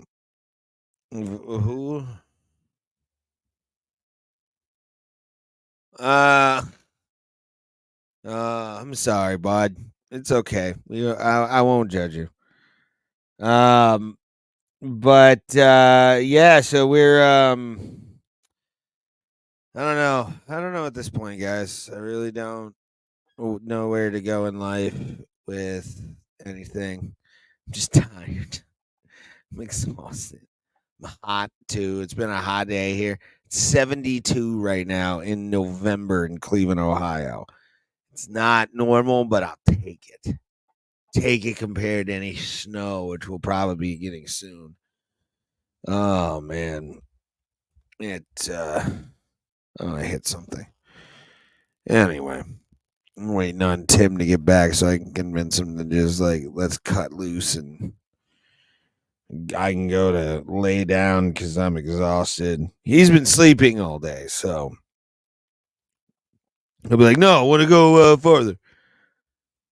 I'm sorry, bud. It's okay. I won't judge you. But yeah, so we're I don't know at this point, guys. I really don't know where to go in life with anything. I'm just tired. I'm exhausted. I'm hot too. It's been a hot day here. It's 72 right now in November in Cleveland, Ohio. It's not normal, but I'll take it. Take it compared to any snow, which we'll probably be getting soon. Oh man. I hit something. Anyway, I'm waiting on Tim to get back so I can convince him to just let's cut loose and I can go to lay down because I'm exhausted. He's been sleeping all day, so he'll be like, no, I want to go farther.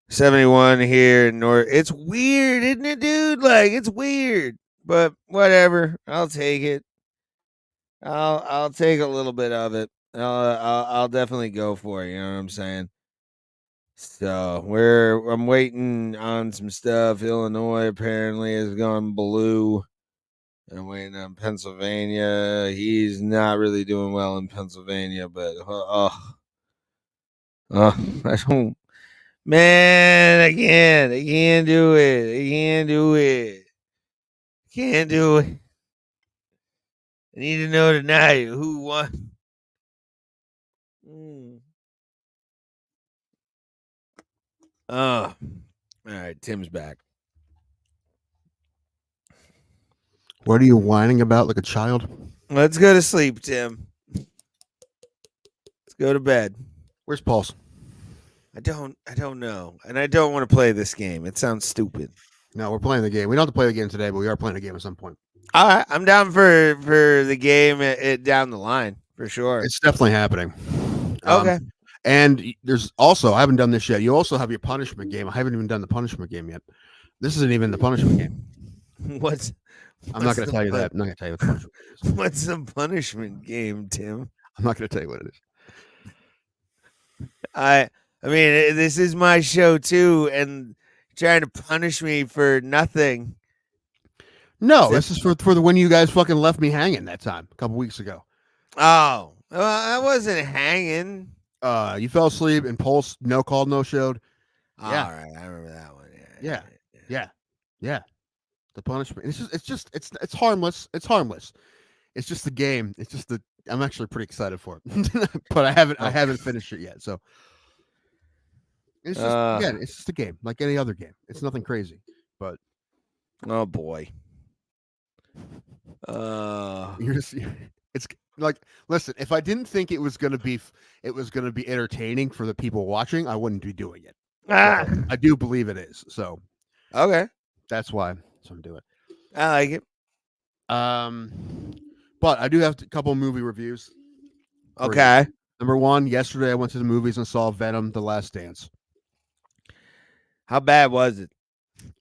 71 here in North. It's weird, isn't it, dude? It's weird, but whatever. I'll take it. I'll take a little bit of it. I'll definitely go for it. You know what I'm saying? So I'm waiting on some stuff. Illinois apparently has gone blue. I'm waiting on Pennsylvania. He's not really doing well in Pennsylvania, but I don't. Man, I can't. I can't do it. I can't do it. Can't do it. I need to know tonight who won. Oh, all right. Tim's back. What are you whining about like a child? Let's go to sleep, Tim. Let's go to bed. Where's Pulse? I don't know, and I don't want to play this game. It sounds stupid. No, we're playing the game. We don't have to play the game today, but we are playing the game at some point. All right, I'm down for the game down the line for sure. It's definitely happening. Okay. And there's also, I haven't done this yet. You also have your punishment game. I haven't even done the punishment game yet. This isn't even the punishment game. I'm not going to tell you that. I'm not going to tell you what the punishment is. What's the punishment game, Tim? I'm not going to tell you what it is. I mean, this is my show too, and trying to punish me for nothing. No, this is for the when you guys fucking left me hanging that time a couple weeks ago. Oh, well, I wasn't hanging. You fell asleep and Pulse no called, no showed. Yeah. All right, I remember that one. Yeah. The punishment. It's harmless. It's harmless. It's just the game. It's just I'm actually pretty excited for it, but I haven't finished it yet. So it's just again, it's just a game like any other game. It's nothing crazy, but oh boy. It's like, listen, if I didn't think it was gonna be entertaining for the people watching, I wouldn't be doing it. So, I do believe it is. So Okay. that's why I'm doing it. I like it. But I do have a couple movie reviews. Okay. Number one, yesterday I went to the movies and saw Venom: The Last Dance. How bad was it?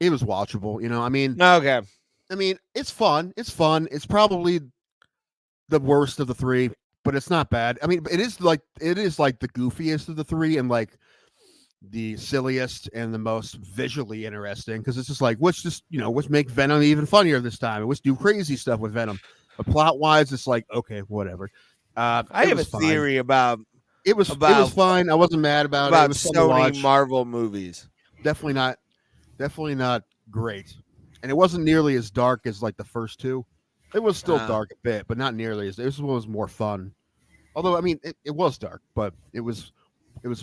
It was watchable, I mean, Okay. it's fun. It's fun. It's probably the worst of the three, but it's not bad. I mean, it is like the goofiest of the three and like the silliest and the most visually interesting because it's just like let's make Venom even funnier this time. Let's do crazy stuff with Venom. But plot wise, it's like okay, whatever. I have a theory about it was fine. I wasn't mad about it. It was Sony Marvel movies. Definitely not great, and it wasn't nearly as dark as like the first two. It was still dark a bit, but not nearly as. This one was more fun. Although I mean, it was dark, but it was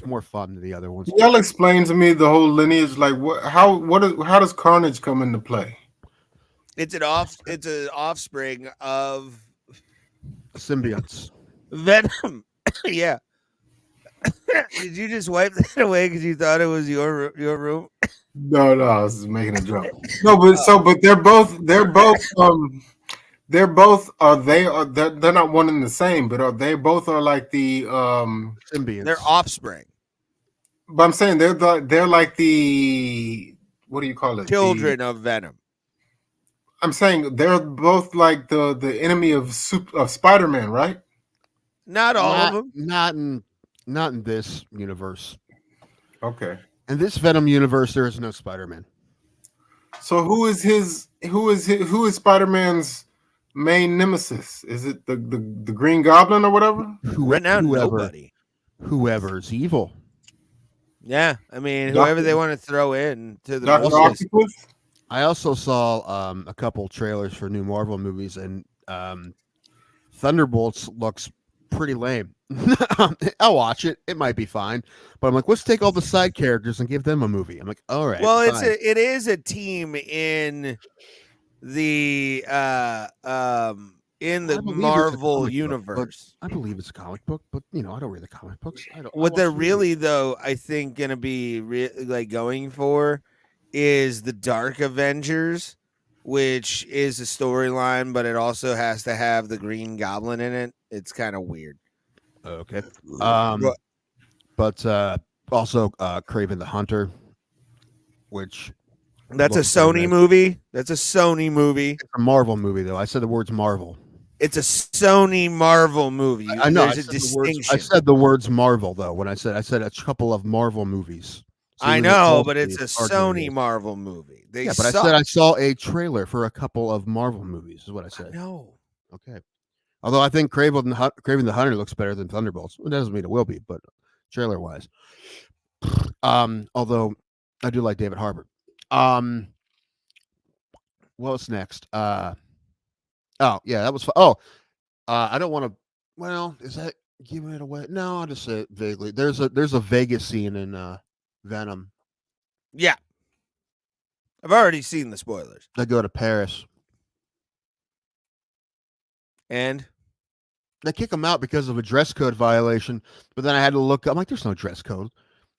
more fun than the other ones. Y'all explain to me the whole lineage. Like how does Carnage come into play? It's an offspring of symbionts. Venom. Yeah. Did you just wipe that away because you thought it was your room? No, I was just making a joke. No, but they're both they're not one and the same, but they both are like the symbionts. They're offspring. But I'm saying they're like the what do you call it? Children of Venom. I'm saying they're both like the enemy of Spider-Man, right? Not all of them. Not in this universe. Okay. In this Venom universe, there is no Spider-Man. So who is Spider-Man's main nemesis? Is it the Green Goblin or whatever? Right now, nobody. Whoever's evil. Yeah, I mean, whoever they want to throw in to the Dr. Octopus. I also saw a couple trailers for new Marvel movies, and Thunderbolts looks pretty lame. I'll watch it. It might be fine, but I'm like, let's take all the side characters and give them a movie. I'm like, all right. Well, fine. it is a team in the Marvel universe. I believe it's a comic book, but I don't read the comic books. What they're really though, I think, gonna be going for is the Dark Avengers, which is a storyline, but it also has to have the Green Goblin in it. It's kind of weird. Okay. But also Kraven the Hunter, which that's a Sony movie. That's a Sony movie. It's a Marvel movie, though. I said the words Marvel. It's a Sony Marvel movie. I know. There's a distinction. I said the words Marvel, though. When I said a couple of Marvel movies. So I know, but it's a Sony Marvel movie. But I said I saw a trailer for a couple of Marvel movies. Is what I said. No. Okay. Although I think Kraven the Hunter looks better than Thunderbolts. It doesn't mean it will be, but trailer wise. Although I do like David Harbour. What's next? Oh yeah, that was fun. I don't want to. Well, is that giving it away? No, I'll just say it vaguely. There's a Vegas scene in Venom. Yeah. I've already seen the spoilers. They go to Paris. And They kick him out because of a dress code violation. But then I had to look up. I'm like, there's no dress code.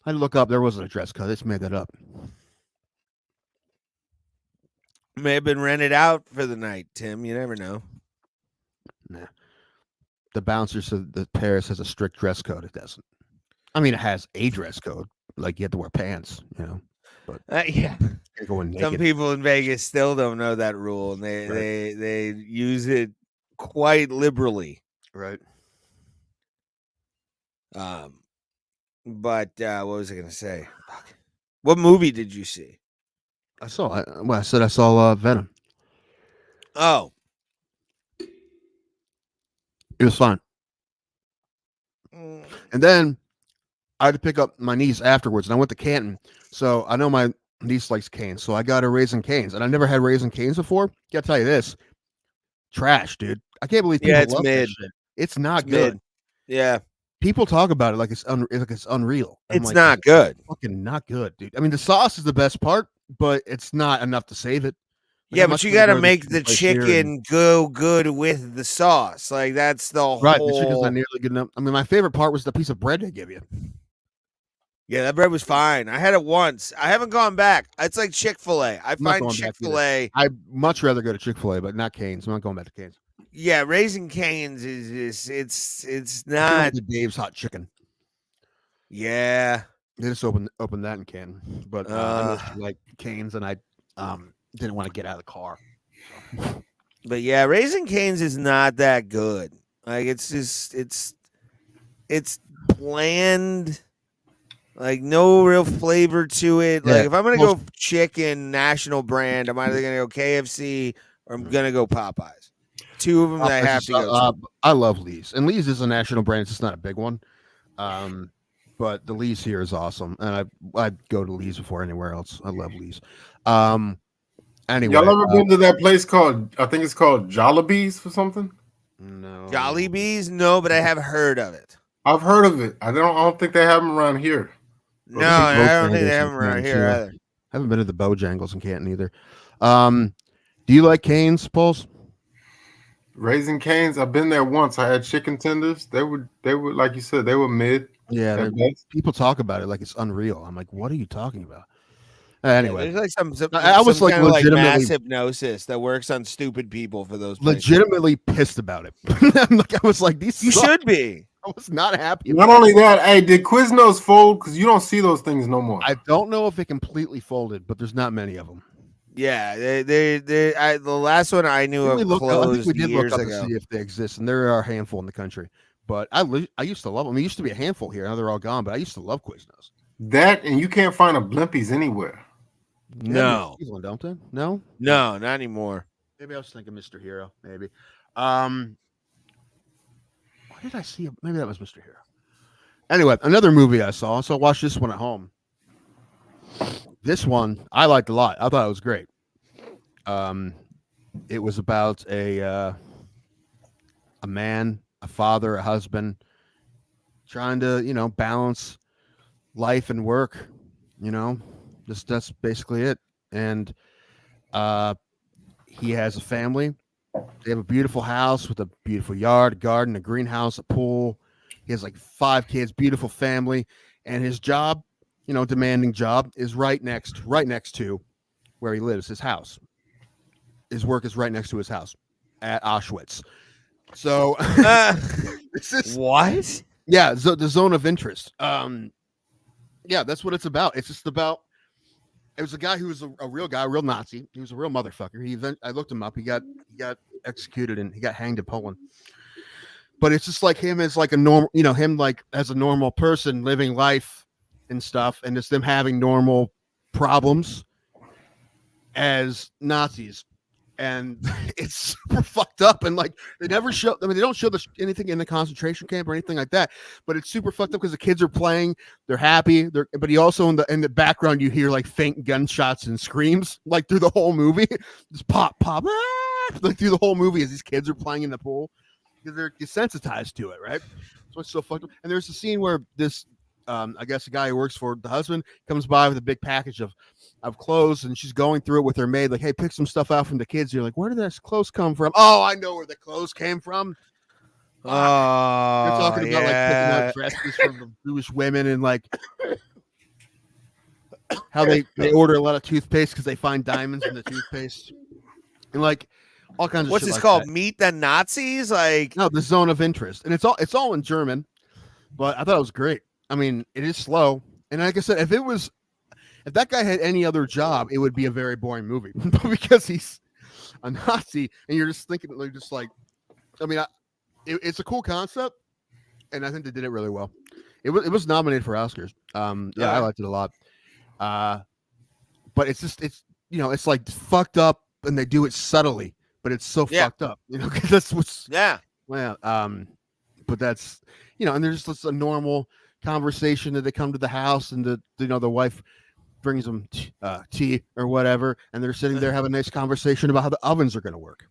I had to look up. There wasn't a dress code. They just made that up. may have been rented out for the night, Tim. You never know. Nah. The bouncer said that Paris has a strict dress code. It doesn't. I mean, it has a dress code. Like you have to wear pants, you know. But Yeah. you go in naked. Some people in Vegas still don't know that rule, and they use it quite liberally. Right. But what was I going to say? Fuck. What movie did you see? I said I saw Venom. Oh, It was fun. And then I had to pick up my niece afterwards, and I went to Canton. So I know my niece likes Canes, so I got her Raisin Canes, and I never had Raisin Canes before. Gotta tell you this, trash, dude. I can't believe people it's love mid. that shit. It's not It's good. mid. Yeah, People talk about it like it's unreal. I'm it's like, not good. fucking not good, dude. I mean, the sauce is the best part, but it's not enough to save it. Like, Yeah, I'm but much you rather got to go to make the place here and- chicken go good with the sauce. Like that's the right. The whole. chicken's not nearly good enough. I mean, my favorite part was the piece of bread they give you. Yeah, that bread was fine. I had it once. I haven't gone back. It's like Chick-fil-A. I not find going back Chick-fil-A. I'd much rather go to Chick-fil-A, but not Cane's. I'm not going back to Cane's. Yeah, Raising Cane's is it's I think I not. went to Dave's Hot Chicken. Yeah, They just opened that in Canton, but I know she liked Cane's, and I didn't want to get out of the car. but yeah, Raising Cane's is not that good. Like it's just it's bland. Like no real flavor to it. Like Yeah, if I'm gonna go chicken national brand, I'm either gonna go KFC or I'm gonna go Popeyes. Two of them that I have to go to. I love Lee's, and Lee's is a national brand. It's just not a big one, but the Lee's here is awesome, and I'd go to Lee's before anywhere else. I love Lee's. Anyway, Y'all ever been to that place called? I think it's called Jollibee's or something. No. Jollibees? No, but I have heard of it. I've heard of it. I don't think they have them around here. No, I don't think they Bojangles have in them around Canton, here too. either. I haven't been to the Bojangles in Canton either. Do you like Cane's, Pauls? Raising Cane's. I've been there once. I had chicken tenders. They were like you said. They were mid. Yeah, at best. people talk about it like it's unreal. I'm like, what are you talking about? Anyway, There's like some I was some like kind of legitimately- mass hypnosis that works on stupid people for those places. legitimately pissed about it. I was like, these You suck. should be. I was not happy. Not only that, hey, did Quiznos fold? Because you don't see those things no more. I don't know if it completely folded, but there's not many of them. Yeah, the last one I knew of I think closed we did years look up ago. to see if they exist, and there are a handful in the country. But I used to love them. There used to be a handful here. Now they're all gone. But I used to love Quiznos. That and you can't find a Blimpies anywhere. No, Cleveland, don't they? No, no, not anymore. maybe I was thinking Mr. Hero. Maybe. What did I see? Maybe that was Mr. Hero. Anyway, another movie I saw. So I watched this one at home. This one I liked a lot. I thought it was great. It was about a man, a father, a husband, trying to balance life and work. That's basically it. And he has a family. They have a beautiful house with a beautiful yard, a garden, a greenhouse, a pool. He has like 5 kids, beautiful family, and his job, demanding job, is right next to where he lives, his house. His work is right next to his house at Auschwitz. So this is What? yeah, the zone of interest. Yeah, that's what it's about. It's just about. It was a guy who was a real guy, a real Nazi. He was a real motherfucker. I looked him up. He got executed and he got hanged in Poland. But it's just like him as like a normal, him like as a normal person living life and stuff, and it's them having normal problems as Nazis. and it's super fucked up. And like they never show. I mean, they don't show anything in the concentration camp or anything like that. But it's super fucked up because the kids are playing. They're happy. But you also in the background you hear like faint gunshots and screams like through the whole movie. Just pop, like through the whole movie as these kids are playing in the pool because they're desensitized to it, right? So it's so fucked up. And there's a scene where this. I guess the guy who works for the husband comes by with a big package of clothes, and she's going through it with her maid, like, "Hey, pick some stuff out from the kids." You're like, "Where did those clothes come from?" Oh, I know where the clothes came from. Oh, They're talking about like picking out dresses for the Jewish women and like how they order a lot of toothpaste because they find diamonds in the toothpaste and like all kinds of. What's shit this like called? that. Meet the Nazis? Like No, the zone of interest, and it's all in German, but I thought it was great. I mean, it is slow, and like I said, if that guy had any other job, it would be a very boring movie. But because he's a Nazi, and you're just thinking, like, I mean, it's a cool concept, and I think they did it really well. It was nominated for Oscars. I liked it a lot. But it's it's like fucked up, and they do it subtly, but it's so fucked up, because that's what's well, but that's and there's just a normal conversation that they come to the house, and the wife brings them tea or whatever, and they're sitting there having a nice conversation about how the ovens are going to work,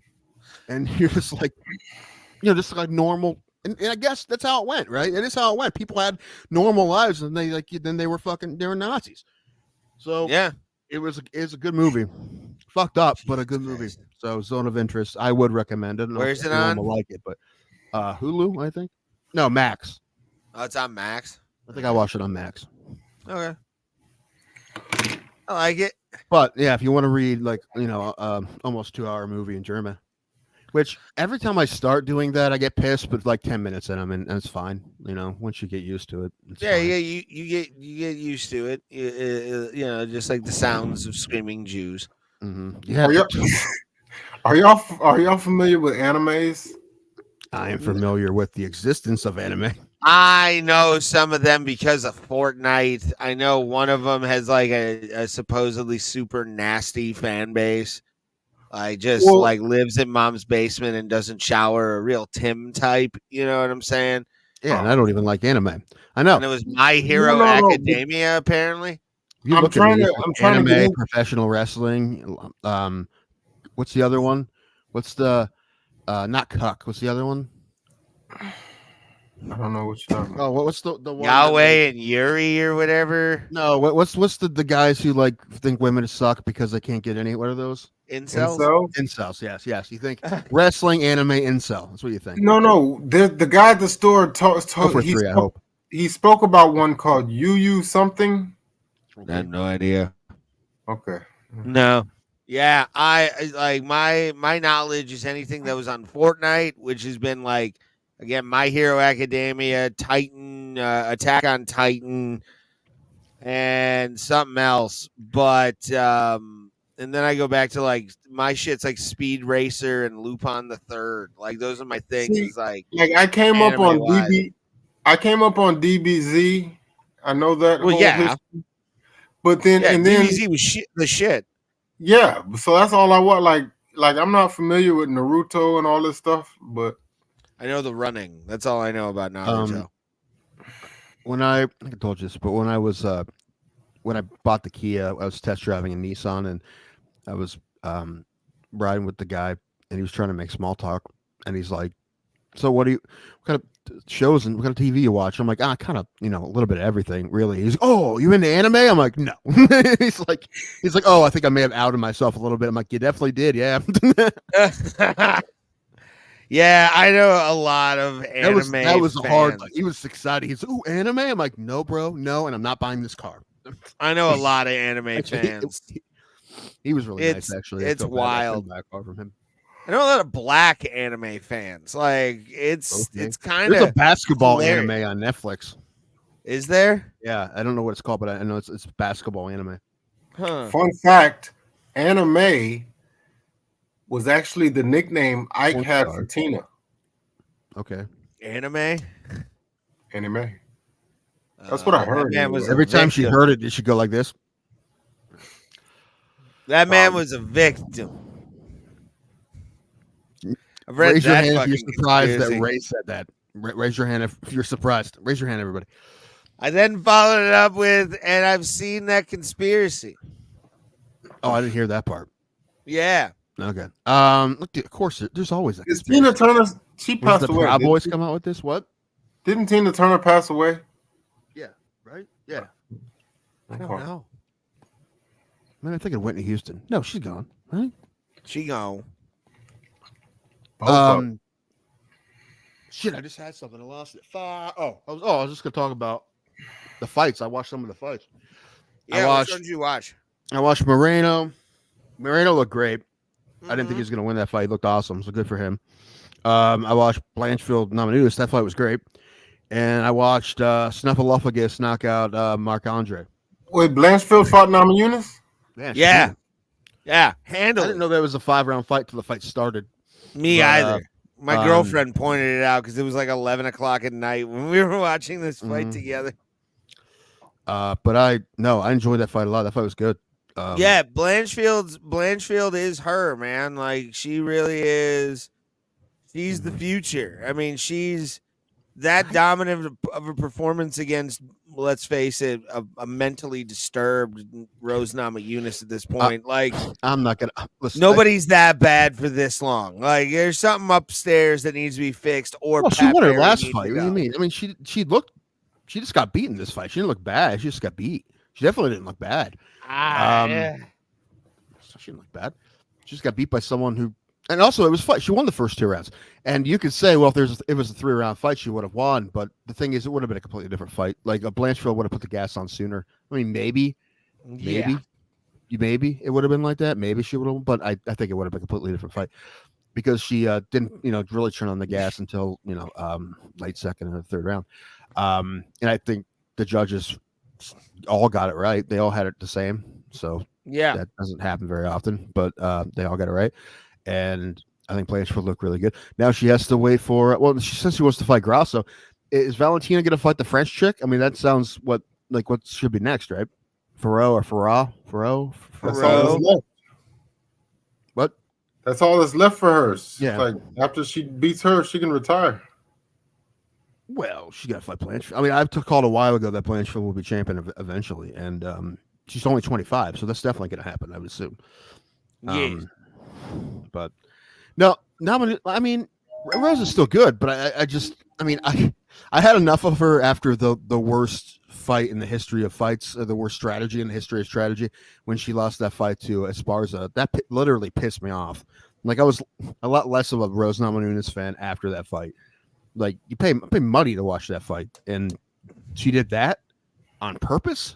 and you're just like, just like normal, and I guess that's how it went, right? It is how it went. People had normal lives, and they were Nazis. So it's a good movie, fucked up, but a good movie. So Zone of Interest, I would recommend it. Where's it on? Like it, but Hulu, I think. No, Max. Oh, it's on Max. I think I watched it on Max. Okay. I like it. But yeah, if you want to read like, almost 2-hour movie in German, which every time I start doing that, I get pissed, but like 10 minutes in them, and it's fine. Once you get used to it. Fine. You get used to it. Just like the sounds of screaming Jews. Mm-hmm. Yeah. Are y'all familiar with animes? I am familiar with the existence of anime. I know some of them because of Fortnite. I know one of them has like a supposedly super nasty fan base. I just like lives in mom's basement and doesn't shower, a real Tim type. You know what I'm saying? Yeah, and I don't even like anime. I know. And it was My Hero Academia, apparently. I'm trying to professional wrestling. What's the other one? What's the not Cuck? What's the other one? I don't know what you're talking about. Oh, what's the one? Yahweh and Yuri or whatever. No, what's the guys who like think women suck because they can't get any? What are those? Incels? Incels, yes. You think wrestling, anime, incel. That's what you think. No. The guy at the store he spoke about one called Yu something. I have no idea. Okay. No. Yeah, I like my knowledge is anything that was on Fortnite, which has been like, again, My Hero Academia, Titan, Attack on Titan, and something else. But and then I go back to like my shit's like Speed Racer and Lupin the Third. Like those are my things. See, like I came up on DBZ. I know that. Well, yeah. History. But then DBZ was the shit. Yeah, so that's all I want. Like I'm not familiar with Naruto and all this stuff, but I know the running. That's all I know about Naruto. I think I told you this, but when I was when I bought the Kia, I was test driving a Nissan, and I was riding with the guy, and he was trying to make small talk, and he's like, "So what kind of shows and what kind of TV you watch?" I'm like, kind of, a little bit of everything, really. He's, "Oh, you into anime?" I'm like, "No." he's like, "Oh, I think I may have outed myself a little bit." I'm like, "You definitely did, yeah." Yeah, I know a lot of anime. That was fans. hard. Like, he was excited. He's, "Ooh, anime?" I'm like, "No, bro, no," and I'm not buying this car. I know a lot of anime fans. He was really nice, actually. It's wild. Back from him. I know a lot of black anime fans. Like it's kind of. There's a basketball anime on Netflix. Is there? Yeah, I don't know what it's called, but I know it's basketball anime. Huh. Fun fact: anime was actually the nickname Ike had for Tina. Okay. Anime. That's what I heard. Every time she heard it should go like this. That man was a victim. I've read Raise your that hand if you're fucking surprised conspiracy. that Ray said that. Raise your hand if you're surprised. Raise your hand, everybody. I then followed it up with, and I've seen that conspiracy. Oh, I didn't hear that part. Yeah. Okay. Look, of course, there's always a Is conspiracy. Tina Turner? She Was passed the away. Proud Boys come out with this? What? Didn't Tina Turner pass away? Yeah. Right. Yeah. I don't Okay. know. Man, I think of Whitney Houston. No, she's gone. Right. She gone. Both of them. Shit, I just had something. I lost it. I was just gonna talk about the fights. I watched some of the fights. Yeah, watched- which one did you watch? I watched Moreno. Moreno looked great. I didn't think Mhm. he was gonna win that fight. He looked awesome, so good for him. I watched Blanchfield Namajunas. That fight was great. And I watched Snuffleupagus knock out Mark Andre. Wait, Blanchfield fought Namajunas? Man, Yeah. shit. Yeah, I handle didn't it. know that was a 5-round fight till the fight started. Me but, either. My um, girlfriend pointed it out because it was like 11 o'clock at night when we were watching this fight Mhm. together. But I enjoyed that fight a lot. That fight was good. Yeah, Blanchfield is her, man. Like, she really is. She's the future. I mean, she's that dominant of a performance against, let's face it, a mentally disturbed Rose Namajunas at this point. Like, I'm not gonna listen. nobody's that bad for this long. Like, there's something upstairs that needs to be fixed. Or Well, she Pat won her Barry last needs fight. to What do you go. mean? I mean, she just got beaten this fight. She didn't look bad. She just got beat. She definitely didn't look bad. Yeah. She didn't look bad. She just got beat by someone who, and also it was fight. She won the first 2 rounds. And you could say, well, if it was a 3-round fight, she would have won. But the thing is, it would have been a completely different fight. Like a Blanchfield would have put the gas on sooner. I mean, maybe it would have been like that. Maybe she would have, but I think it would have been a completely different fight because she didn't, really turn on the gas until late second or third round. And I think the judges all got it right. They all had it the same. So Yeah. that doesn't happen very often, but they all got it right. And I think Blanchfield looked really good. Now she has to wait for, she says she wants to fight Grasso. Is Valentina going to fight the French chick? I mean, that sounds what should be next, right? Farah. That's all that's left. What? That's all that's left for her. Yeah. Like after she beats her, she can retire. Well, she got to fight Blanchfield. I mean, I called a while ago that Blanchfield will be champion eventually, and she's only 25, so that's definitely going to happen, I would assume. Yes. But no, I mean, Rose is still good, but I had enough of her after the worst fight in the history of fights, or the worst strategy in the history of strategy, when she lost that fight to Esparza. That literally pissed me off. Like, I was a lot less of a Rose Namajunas fan after that fight. Like, you pay money to watch that fight, and she did that on purpose.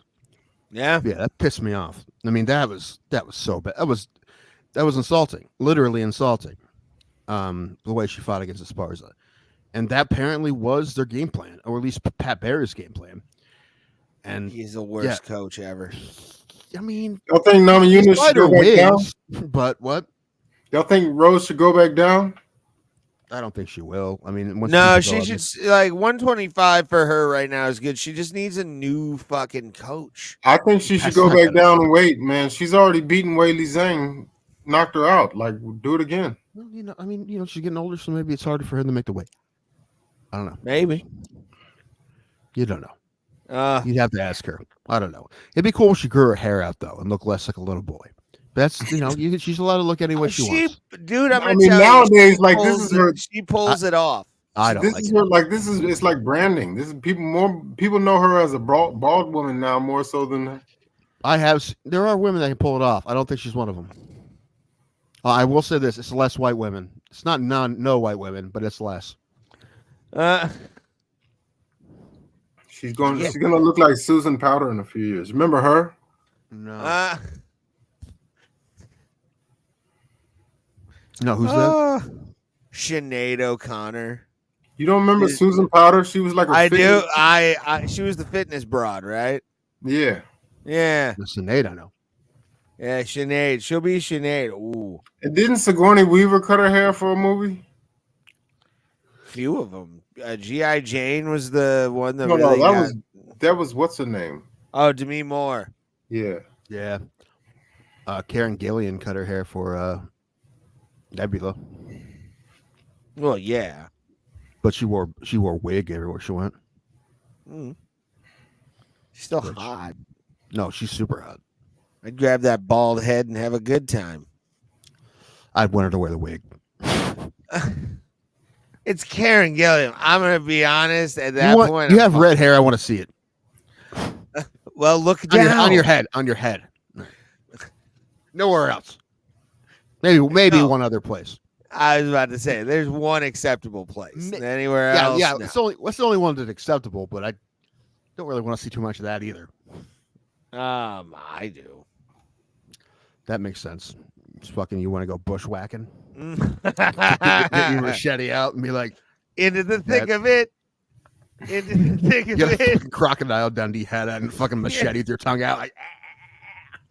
Yeah. Yeah, that pissed me off. I mean, that was so bad. That was insulting, literally insulting. The way she fought against Esparza, and that apparently was their game plan, or at least Pat Barry's game plan. And He's the worst coach ever. I mean, Y'all think Namajunas should go back down? But what? Y'all think Rose should go back down? I don't think she will. I mean, No, she should, like, 125 for her right now is good. She just needs a new fucking coach. I think she should That's go not back gonna down and wait, man. She's already beaten Wei Li Zhang, knocked her out. Like, do it again. Well, she's getting older, so maybe it's harder for her to make the weight. I don't know. Maybe. You don't know. You'd have to ask her. I don't know. It'd be cool if she grew her hair out though and looked less like a little boy. That's she's allowed to look any way she wants. Dude, I mean, nowadays, like, this is her. She pulls it off. I don't This like is it. her. Like, this is. It's like branding. This is people know her as a bald woman now more so than. There are women that can pull it off. I don't think she's one of them. I will say this: it's less white women. It's not no white women, but it's less. She's gonna look like Susan Powder in a few years. Remember her? No. No, who's that? Sinead O'Connor. You don't remember Susan Powder? She was like a I fitness- do. I she was the fitness broad, right? Yeah. Yeah. Sinead, I know. Yeah, Sinead. She'll be Sinead. Ooh. And didn't Sigourney Weaver cut her hair for a movie? Few of them. G.I. Jane was the one that No, really that was what's her name? Oh, Demi Moore. Yeah. Yeah. Karen Gillian cut her hair for Nebula. Well, yeah. but she wore wig everywhere she went. Mm. She's still Bitch. hot. No, she's super hot. I'd grab that bald head and have a good time. I'd want her to wear the wig. It's Karen Gilliam. I'm gonna be honest. At that point, you have red hair. I want to see it well, look down on your head. On your head. Nowhere else. Maybe No. one other place. I was about to say there's one acceptable place. Anywhere else? Yeah. No. It's the only one that's acceptable, but I don't really want to see too much of that either. I do. That makes sense. Just fucking, you want to go bushwhacking? Get your machete out and be like, into the thick of it. Into the thick of get a it. fucking Crocodile Dundee head and fucking machete with your tongue out. Like,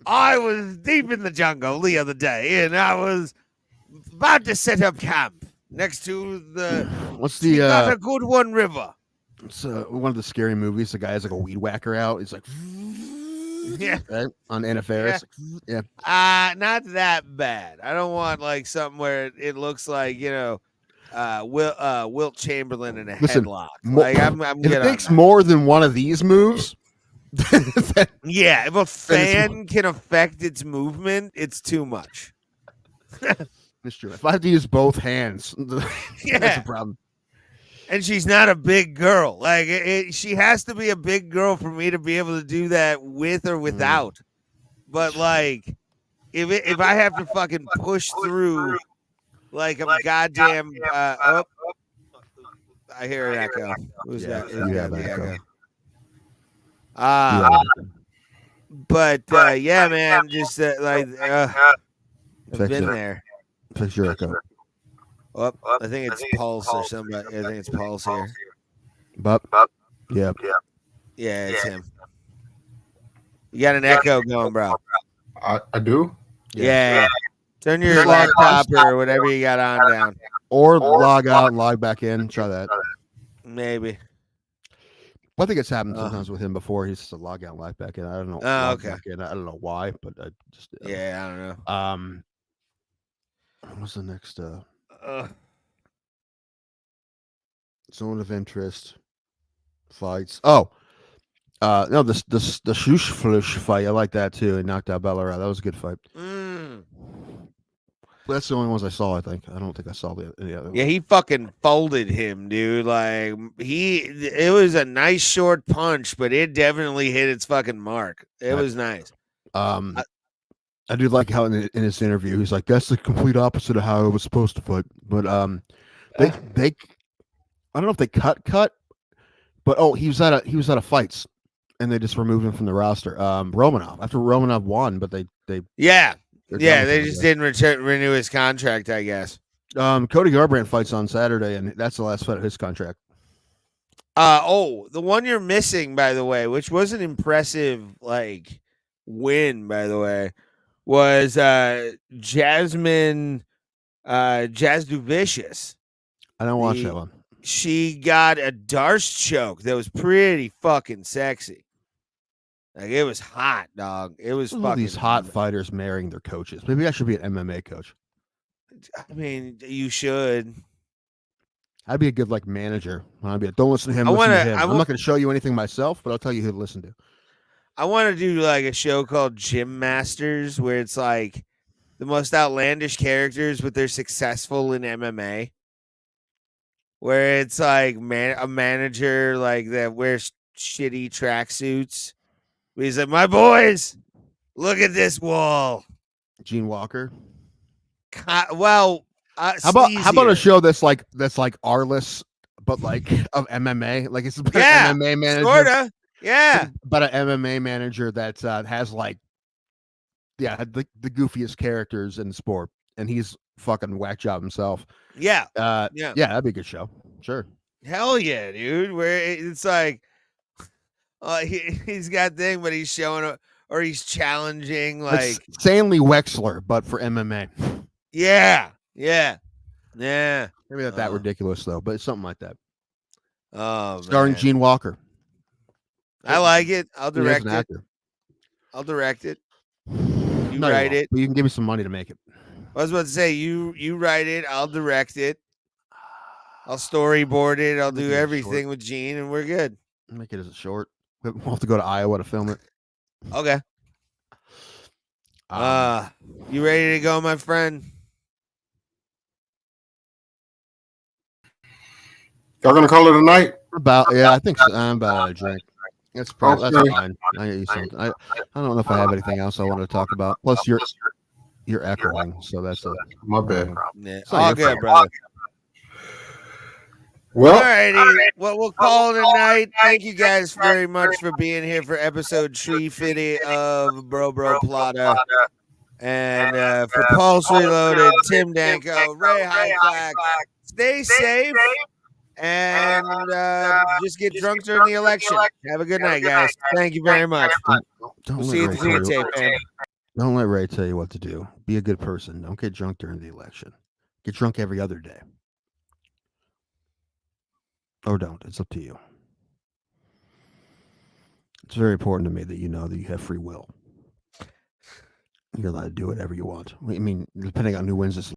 I was deep in the jungle the other day, and I was about to set up camp next to the what's not the a good one river. it's one of the scary movies? The guy has like a weed whacker out. He's like, Yeah. right? On Anna Faris. Yeah. Not that bad. I don't want like something where it looks like, Wilt Chamberlain in a Listen, headlock. mo- Like I'm If good it on takes that. more than one of these moves, then Yeah, if a fan can affect its movement, it's too much. it's true. If I have to use both hands, that's Yeah. a problem. And she's not a big girl. Like she has to be a big girl for me to be able to do that with or without. But like, if I have to fucking push through, like I'm goddamn. I hear an echo. Who's Yeah, that? you have an echo. But yeah, man, just I've Fix been it. there. Fix your echo. Oh, I think it's Pulse or somebody. I think it's Pulse here. But yeah, Yeah, it's him. You got an echo going, bro. I do. Yeah. Turn your laptop or whatever you got on down. or log out and log back in. Try that. Maybe. I think it's happened sometimes with him before. He's just a log out and log back in. I don't know. Oh, log okay. back in. I don't know why, but I just Yeah, I don't know. What's the next zone of interest fights? Oh, no, the Shoosh Flush fight. I like that too. He knocked out Bellara. That was a good fight. That's the only ones I saw. I think. I don't think I saw any other. Yeah, he fucking folded him, dude. Like it was a nice short punch, but it definitely hit its fucking mark. It was nice. I do like how in his interview he's like, "That's the complete opposite of how I was supposed to fight." But they I don't know if they cut, but he was out of fights, and they just removed him from the roster. Romanov after Romanov won, but they Yeah, they're yeah, done they with him, just I didn't renew his contract, I guess. guess. Cody Garbrandt fights on Saturday, and that's the last fight of his contract. The one you're missing, by the way, which was an impressive like win, by the way, was Jasmine Jazduvicius. I don't watch that one. She got a Darce choke that was pretty fucking sexy. Like it was hot, dog. It was All fucking these hot fighters marrying their coaches. Maybe I should be an MMA coach. I mean, you should. I'd be a good like manager. I'd be don't listen to him. I Listen wanna- to him. I I'm wa- not going to show you anything myself, but I'll tell you who to listen to. I want to do like a show called Gym Masters where it's like the most outlandish characters, but they're successful in MMA. Where it's like a manager like that wears shitty tracksuits. He's like, my boys, look at this wall. Gene Walker. Well, How about a sleazier. show that's like R-less, but like of MMA? Like it's about Yeah, an MMA manager, sorta. Yeah. but an MMA manager that has like the goofiest characters in the sport, and he's fucking whack job himself. Yeah. Yeah, that'd be a good show. Sure. Hell yeah, dude. Where it's like he's got thing, but he's showing or he's challenging like It's Stanley Wexler, but for MMA. yeah. Maybe not that ridiculous though, but it's something like that. Oh, Starring man. Gene Walker. I like it. I'll He is direct an it. actor. I'll direct it. You No, you write won't, it. but you can give me some money to make it. I was about to say you write it. I'll direct it. I'll storyboard it. I'll Make do it a everything short. with Gene, and we're good. Make it as a short. We'll have to go to Iowa to film it. Okay. You ready to go, my friend? Y'all gonna call it a night? I think so. I'm about to drink. That's probably Okay. that's fine. I get you something. I don't know if I have anything else I wanted to talk about. Plus, you're echoing, so that's a My bad. Yeah, It's not all your good, fault. brother. Well, Alrighty, well, we'll call it a night. Thank you guys very much for being here for episode Tree-Fitty of Bro Plata. And for Pulse Reloaded, Tim Danko, Ray Highclack, stay safe and just get drunk during the election. Have a good night, guys. Thank you very much. Don't We'll let see you at Ray the tell tweet you- tape, man. Don't let Ray tell you what to do. Be a good person. Don't get drunk during the election. Get drunk every other day. Or don't. It's up to you. It's very important to me that you know that you have free will. You're allowed to do whatever you want. I mean, depending on who wins this